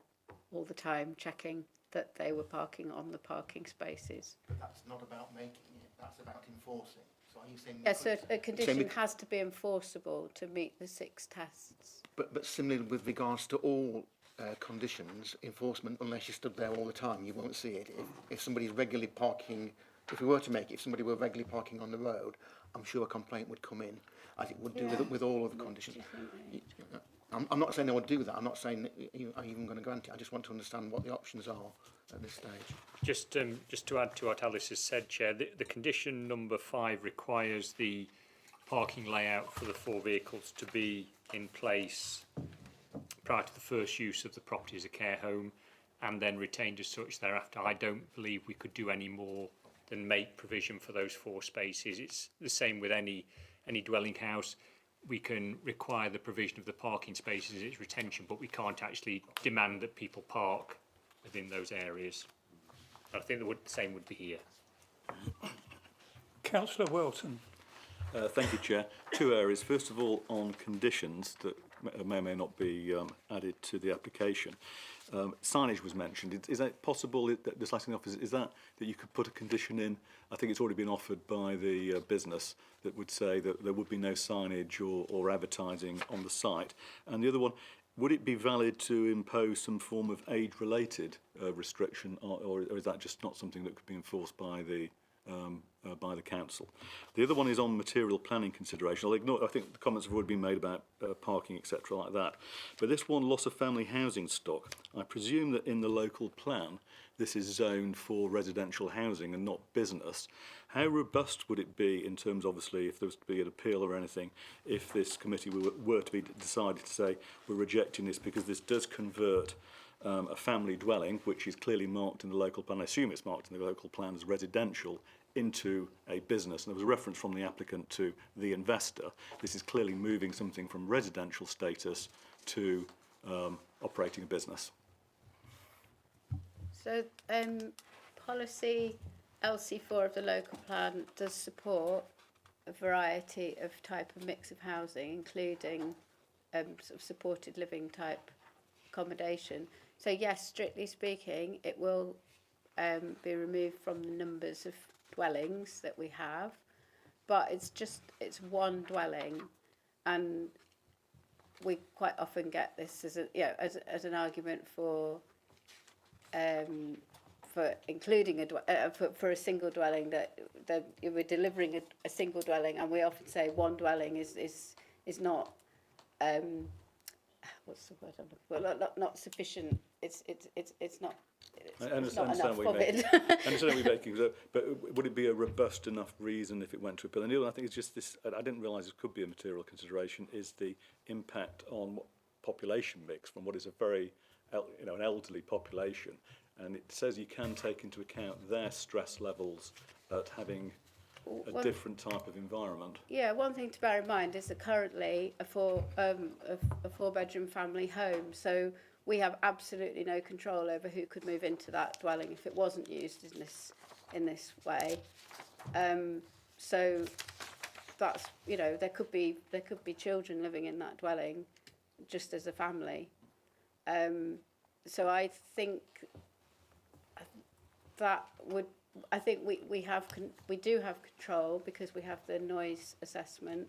all the time, checking that they were parking on the parking spaces. But that's not about making it, that's about enforcing. So are you saying... Yes, so a condition has to be enforceable to meet the 6 tests. But similarly with regards to all conditions, enforcement, unless you stood there all the time, you won't see it. If somebody's regularly parking, if we were to make it, if somebody were regularly parking on the road, I'm sure a complaint would come in, as it would do with all of the conditions. I'm not saying I would do that. I'm not saying that I'm even going to grant it. I just want to understand what the options are at this stage. Just to add to what Alice has said, Chair, the condition number 5 requires the parking layout for the 4 vehicles to be in place prior to the first use of the property as a care home, and then retained as such thereafter. I don't believe we could do any more than make provision for those 4 spaces. It's the same with any dwelling house. We can require the provision of the parking spaces as its retention, but we can't actually demand that people park within those areas. I think the same would be here. Councillor Welton. Thank you, Chair. 2 areas. First of all, on conditions that may or may not be added to the application. Signage was mentioned. Is that possible, that the licensing officer, is that you could put a condition in? I think it's already been offered by the business that would say that there would be no signage or advertising on the site. And the other one, would it be valid to impose some form of age-related restriction, or is that just not something that could be enforced by the council? The other one is on material planning consideration. I'll ignore, I think the comments have already been made about parking, etc. like that. But this one, loss of family housing stock, I presume that in the local plan this is zoned for residential housing and not business. How robust would it be in terms, obviously, if there was to be an appeal or anything, if this committee were to be decided to say we're rejecting this because this does convert a family dwelling, which is clearly marked in the local plan, I assume it's marked in the local plan as residential, into a business. And there was a reference from the applicant to the investor. This is clearly moving something from residential status to operating a business. So policy LC4 of the local plan does support a variety of type of mix of housing, including sort of supported living type accommodation. So yes, strictly speaking, it will be removed from the numbers of dwellings that we have, but it's one dwelling, and we quite often get this as as an argument for including for a single dwelling, that we're delivering a single dwelling, and we often say one dwelling is not what's the word I'm looking for? Not sufficient. It's not. It's not enough of it. I understand what you're making, but would it be a robust enough reason if it went to appeal? And the other, I think, is just this. I didn't realise it could be a material consideration. Is the impact on population mix from what is a very, an elderly population, and it says you can take into account their stress levels at having a different type of environment. Yeah, one thing to bear in mind is that currently a 4-bedroom family home, so we have absolutely no control over who could move into that dwelling if it wasn't used in this way. So that's, there could be children living in that dwelling just as a family. So I think that would. I think we do have control because we have the noise assessment,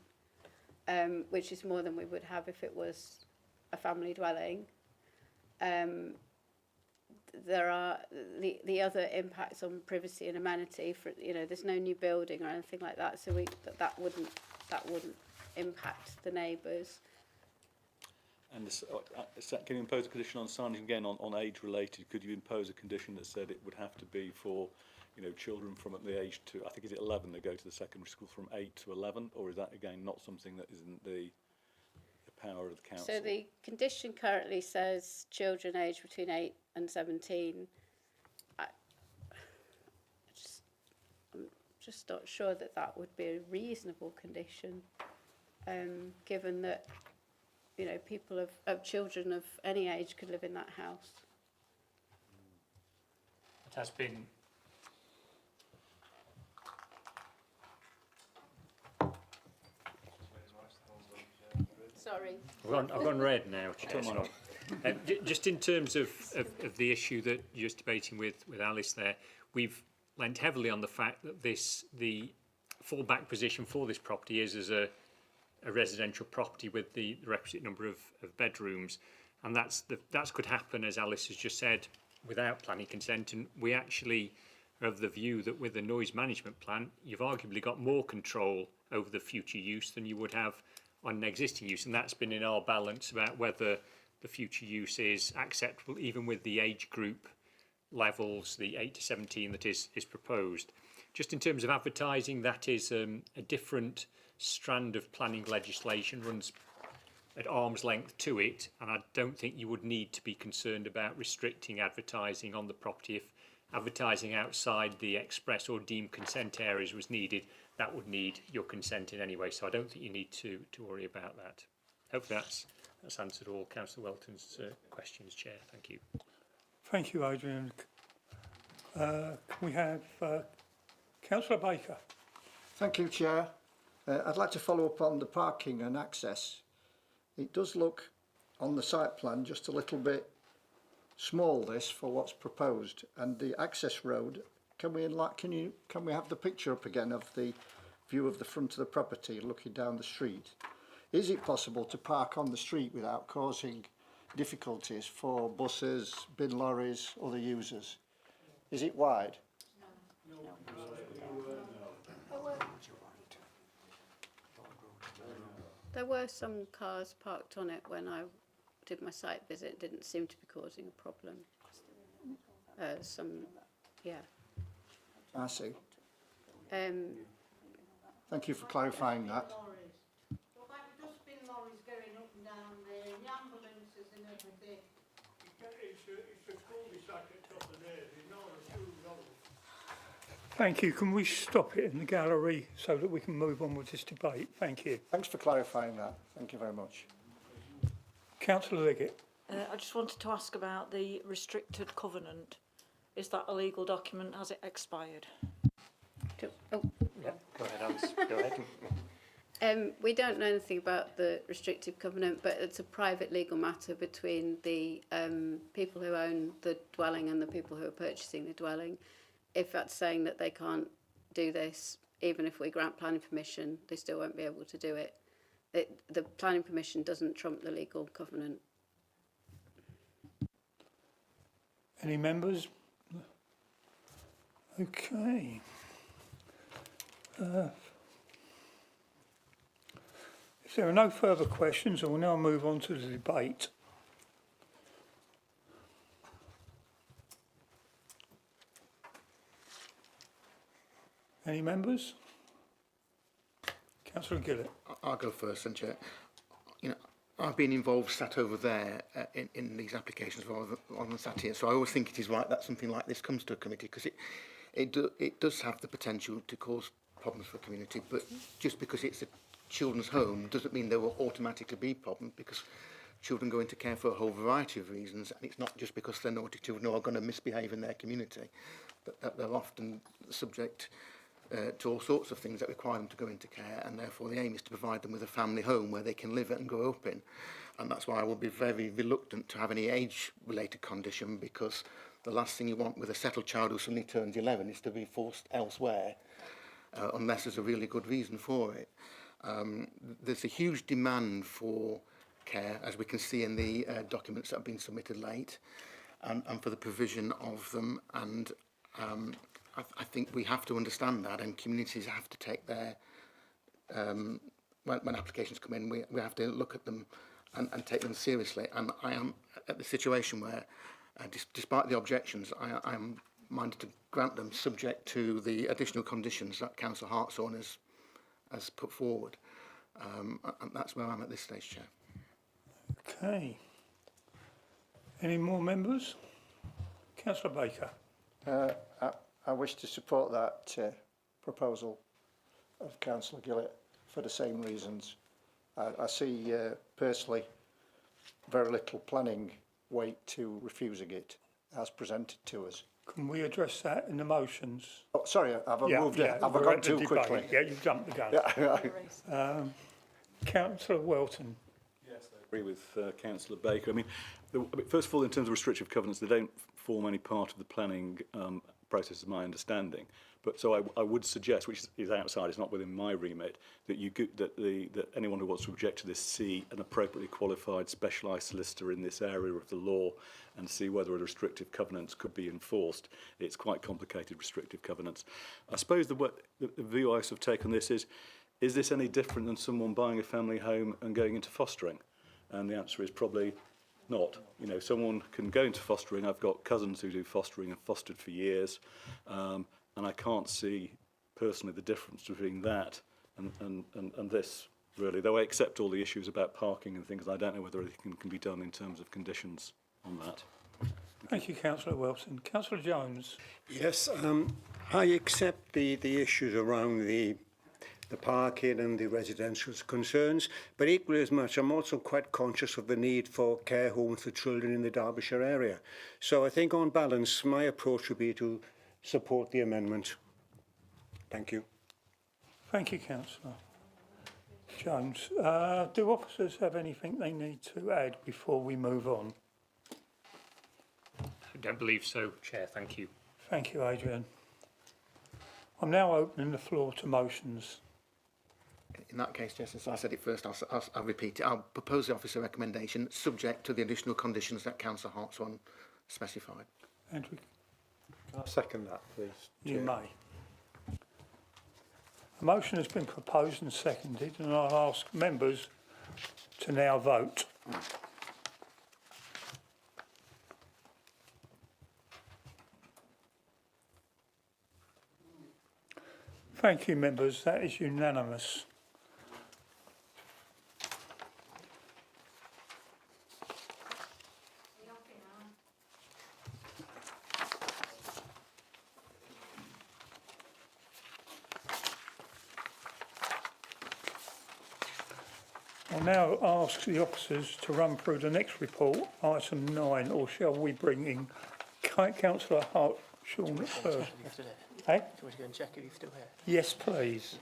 which is more than we would have if it was a family dwelling. There are the other impacts on privacy and amenity. For there's no new building or anything like that, so that wouldn't impact the neighbours. And can you impose a condition on signage again on age related? Could you impose a condition that said it would have to be for children from the age to, I think, is it 11 they go to the secondary school, from 8 to 11, or is that again not something that isn't the power of the council? So the condition currently says children aged between 8 and 17. I'm just not sure that would be a reasonable condition, given that people of children of any age could live in that house. It has been. Sorry. I've gone red now, Chair. Just in terms of the issue that you're just debating with Alice there, we've lent heavily on the fact that the fallback position for this property is as a residential property with the requisite number of bedrooms, and that could happen, as Alice has just said, without planning consent. And we actually are of the view that with a noise management plan, you've arguably got more control over the future use than you would have on an existing use, and that's been in our balance about whether the future use is acceptable, even with the age group levels, the 8 to 17 that is proposed. Just in terms of advertising, that is a different strand of planning legislation, runs at arm's length to it, and I don't think you would need to be concerned about restricting advertising on the property. If advertising outside the express or deemed consent areas was needed, that would need your consent in anyway, so I don't think you need to worry about that. Hopefully that's answered all Councillor Welton's questions, Chair. Thank you. Thank you, Adrian. Can we have Councillor Baker? Thank you, Chair. I'd like to follow up on the parking and access. It does look on the site plan just a little bit small, this, for what's proposed, and the access road. Can we have the picture up again of the view of the front of the property looking down the street? Is it possible to park on the street without causing difficulties for buses, bin lorries, other users? Is it wide? There were some cars parked on it when I did my site visit. It didn't seem to be causing a problem. Yeah. I see. Thank you for clarifying that. Thank you. Can we stop it in the gallery so that we can move on with this debate? Thank you. Thanks for clarifying that. Thank you very much. Councillor Liggett. I just wanted to ask about the restricted covenant. Is that a legal document? Has it expired? Oh. Yeah, go ahead, Alice. Go ahead. We don't know anything about the restrictive covenant, but it's a private legal matter between the people who own the dwelling and the people who are purchasing the dwelling. If that's saying that they can't do this, even if we grant planning permission, they still won't be able to do it. The planning permission doesn't trump the legal covenant. Any members? Okay. If there are no further questions, I will now move on to the debate. Any members? Councillor Gillett. I'll go first, then, Chair. You know, I've been involved, sat over there in these applications rather than sat here, so I always think it is right that something like this comes to a committee, because it does have the potential to cause problems for the community, but just because it's a children's home doesn't mean there will automatically be problems, because children go into care for a whole variety of reasons, and it's not just because they're naughty children who are going to misbehave in their community, that they're often subject to all sorts of things that require them to go into care, and therefore the aim is to provide them with a family home where they can live and grow up in. And that's why I will be very reluctant to have any age-related condition, because the last thing you want with a settled child who suddenly turns 11 is to be forced elsewhere, unless there's a really good reason for it. There's a huge demand for care, as we can see in the documents that have been submitted late, and for the provision of them, and I think we have to understand that, and communities have to take their, when applications come in, we have to look at them and take them seriously. And I am at the situation where, despite the objections, I am minded to grant them subject to the additional conditions that Councillor Hartshorn has put forward. And that's where I'm at this stage, Chair. Okay. Any more members? Councillor Baker. I wish to support that proposal of Councillor Gillett for the same reasons. I see personally very little planning weight to refusing it as presented to us. Can we address that in the motions? Oh, sorry, have I moved it? Have I gone too quickly? Yeah, you've jumped the gun. Yeah. Councillor Welton. Yes, agree with Councillor Baker. I mean, first of all, in terms of restrictive covenants, they don't form any part of the planning process, is my understanding. But so I would suggest, which is outside, it's not within my remit, that that anyone who wants to object to this see an appropriately qualified specialised solicitor in this area of the law and see whether a restrictive covenants could be enforced. It's quite complicated, restrictive covenants. I suppose the view I sort of take on this is this any different than someone buying a family home and going into fostering? And the answer is probably not. You know, someone can go into fostering. I've got cousins who do fostering and fostered for years. And I can't see personally the difference between that and this, really, though I accept all the issues about parking and things. I don't know whether anything can be done in terms of conditions on that. Thank you, Councillor Wilson. Councillor Jones. Yes, I accept the issues around the parking and the residential concerns, but equally as much, I'm also quite conscious of the need for care homes for children in the Derbyshire area. So I think on balance, my approach would be to support the amendment. Thank you. Thank you, Councillor Jones. Do officers have anything they need to add before we move on? I don't believe so, Chair. Thank you. Thank you, Adrian. I'm now opening the floor to motions. In that case, Chair, since I said it first, I'll repeat it. I'll propose the officer recommendation subject to the additional conditions that Councillor Hartshorn specified. Andrew, Can I second that, please? you Chair? may. A motion has been proposed and seconded, and I'll ask members to now vote. Thank you, members. That is unanimous. I'll now ask the officers to run through the next report, item 9, or shall we bring in Councillor Hartshorn first? Hey? Do you want to go and check if he's still here? Yes, please.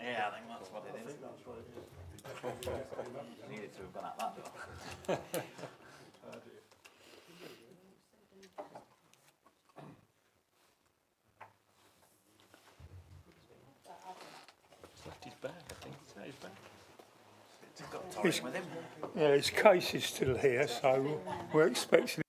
Yeah, I think that's what it is. Needed to have gone out that door. He's left his bag, I think. Is that his bag? He's got Torrin with him. Yeah, his case is still here, so we're expecting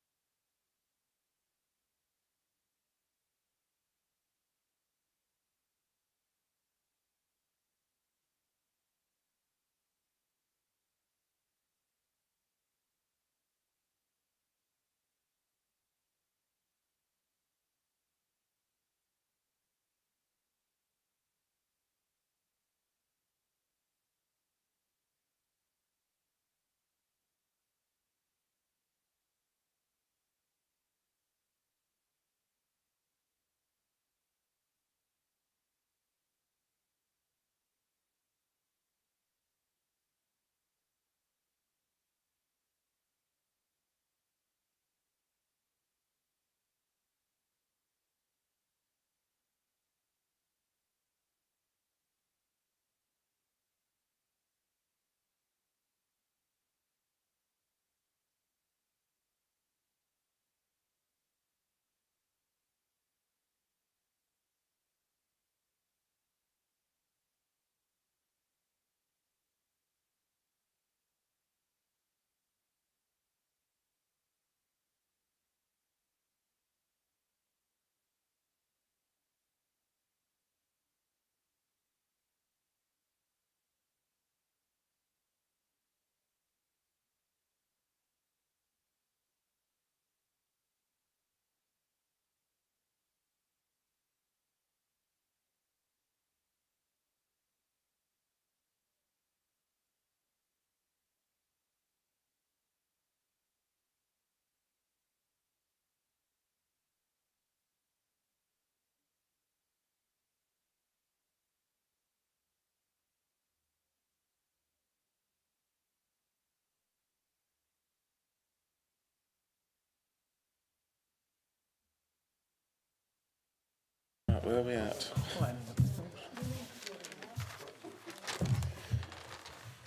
Where are we at?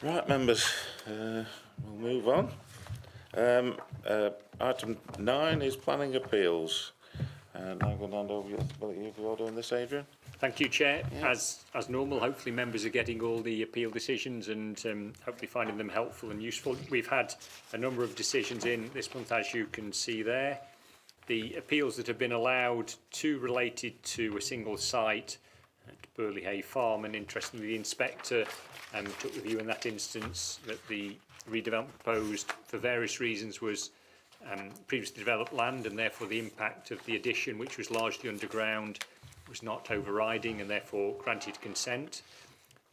Right, members, we'll move on. Item 9 is planning appeals. And I'm going to hand over if you're doing this, Adrian. Thank you, Chair. As normal, hopefully members are getting all the appeal decisions and hopefully finding them helpful and useful. We've had a number of decisions in this month, as you can see there. The appeals that have been allowed, 2 related to a single site at Burley Hay Farm, and interestingly the inspector took the view in that instance that the redevelopment proposed for various reasons was previously developed land, and therefore the impact of the addition, which was largely underground, was not overriding and therefore granted consent.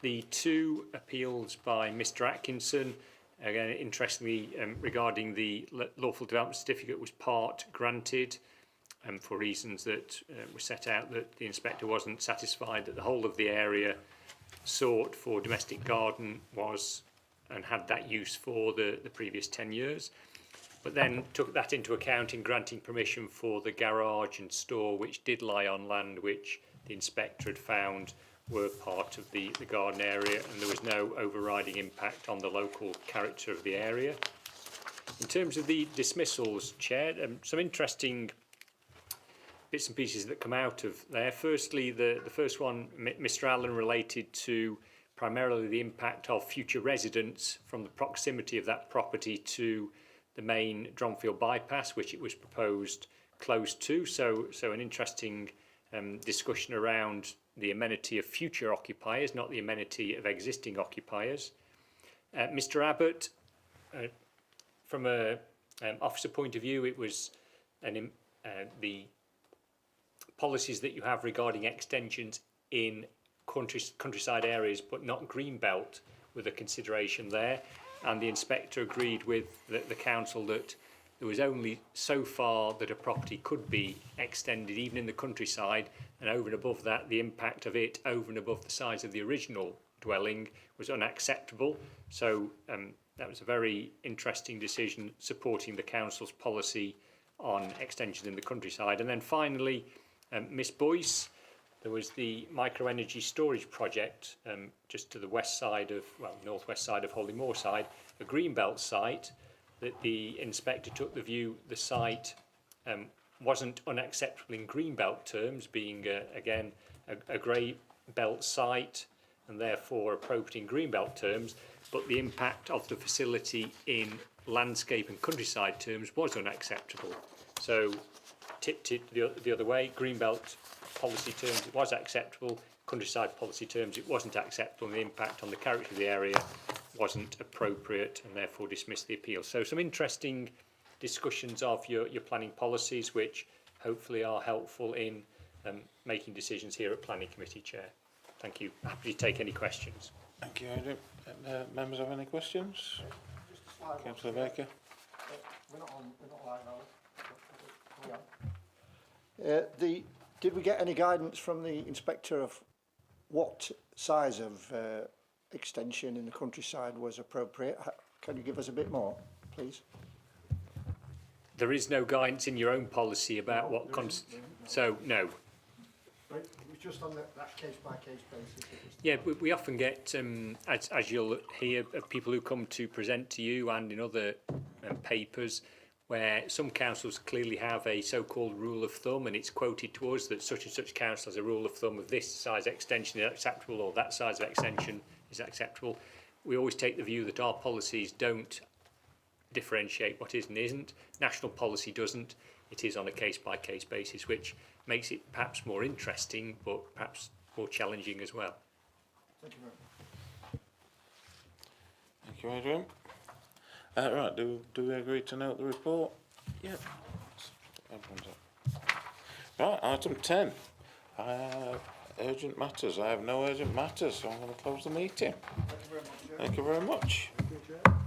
The 2 appeals by Mr Atkinson, again interestingly regarding the lawful development certificate, was part granted for reasons that were set out, that the inspector wasn't satisfied that the whole of the area sought for domestic garden was and had that use for the previous 10 years. But then took that into account in granting permission for the garage and store, which did lie on land which the inspector had found were part of the garden area, and there was no overriding impact on the local character of the area. In terms of the dismissals, Chair, some interesting bits and pieces that come out of there. Firstly, the first one, Mr Allen, related to primarily the impact of future residents from the proximity of that property to the main Dronfield bypass, which it was proposed close to. So an interesting discussion around the amenity of future occupiers, not the amenity of existing occupiers. Mr Abbott, from a officer point of view, it was the policies that you have regarding extensions in countryside areas but not greenbelt with a consideration there, and the inspector agreed with the council that there was only so far that a property could be extended even in the countryside, and over and above that the impact of it over and above the size of the original dwelling was unacceptable. So that was a very interesting decision supporting the council's policy on extension in the countryside. And then finally, Miss Boyce, there was the microenergy storage project just to the west side of, well, northwest side of Hollymore side, a greenbelt site, that the inspector took the view the site wasn't unacceptable in greenbelt terms, being again a grey belt site and therefore appropriate in greenbelt terms, but the impact of the facility in landscape and countryside terms was unacceptable. So tipped it the other way, greenbelt policy terms it was acceptable, countryside policy terms it wasn't acceptable, and the impact on the character of the area wasn't appropriate, and therefore dismissed the appeal. So some interesting discussions of your planning policies, which hopefully are helpful in making decisions here at Planning Committee, Chair. Thank you. Happy to take any questions. Thank you, Adrian. Members have any questions? Councillor Baker. We're not live, are we? Did we get any guidance from the inspector of what size of extension in the countryside was appropriate? Can you give us a bit more, please? There is no guidance in your own policy about what... So, no. It was just on that case-by-case basis. Yeah, we often get, as you'll hear, people who come to present to you and in other papers, where some councils clearly have a so-called rule of thumb, and it's quoted to us that such and such council has a rule of thumb of this size extension is acceptable or that size of extension is acceptable. We always take the view that our policies don't differentiate what is and isn't. National policy doesn't. It is on a case-by-case basis, which makes it perhaps more interesting, but perhaps more challenging as well. Thank you very much. Thank you, Adrian. Right, do we agree to note the report? Yeah. Right, item 10. Urgent matters. I have no urgent matters, so I'm going to close the meeting. Thank you very much. Thank you very much.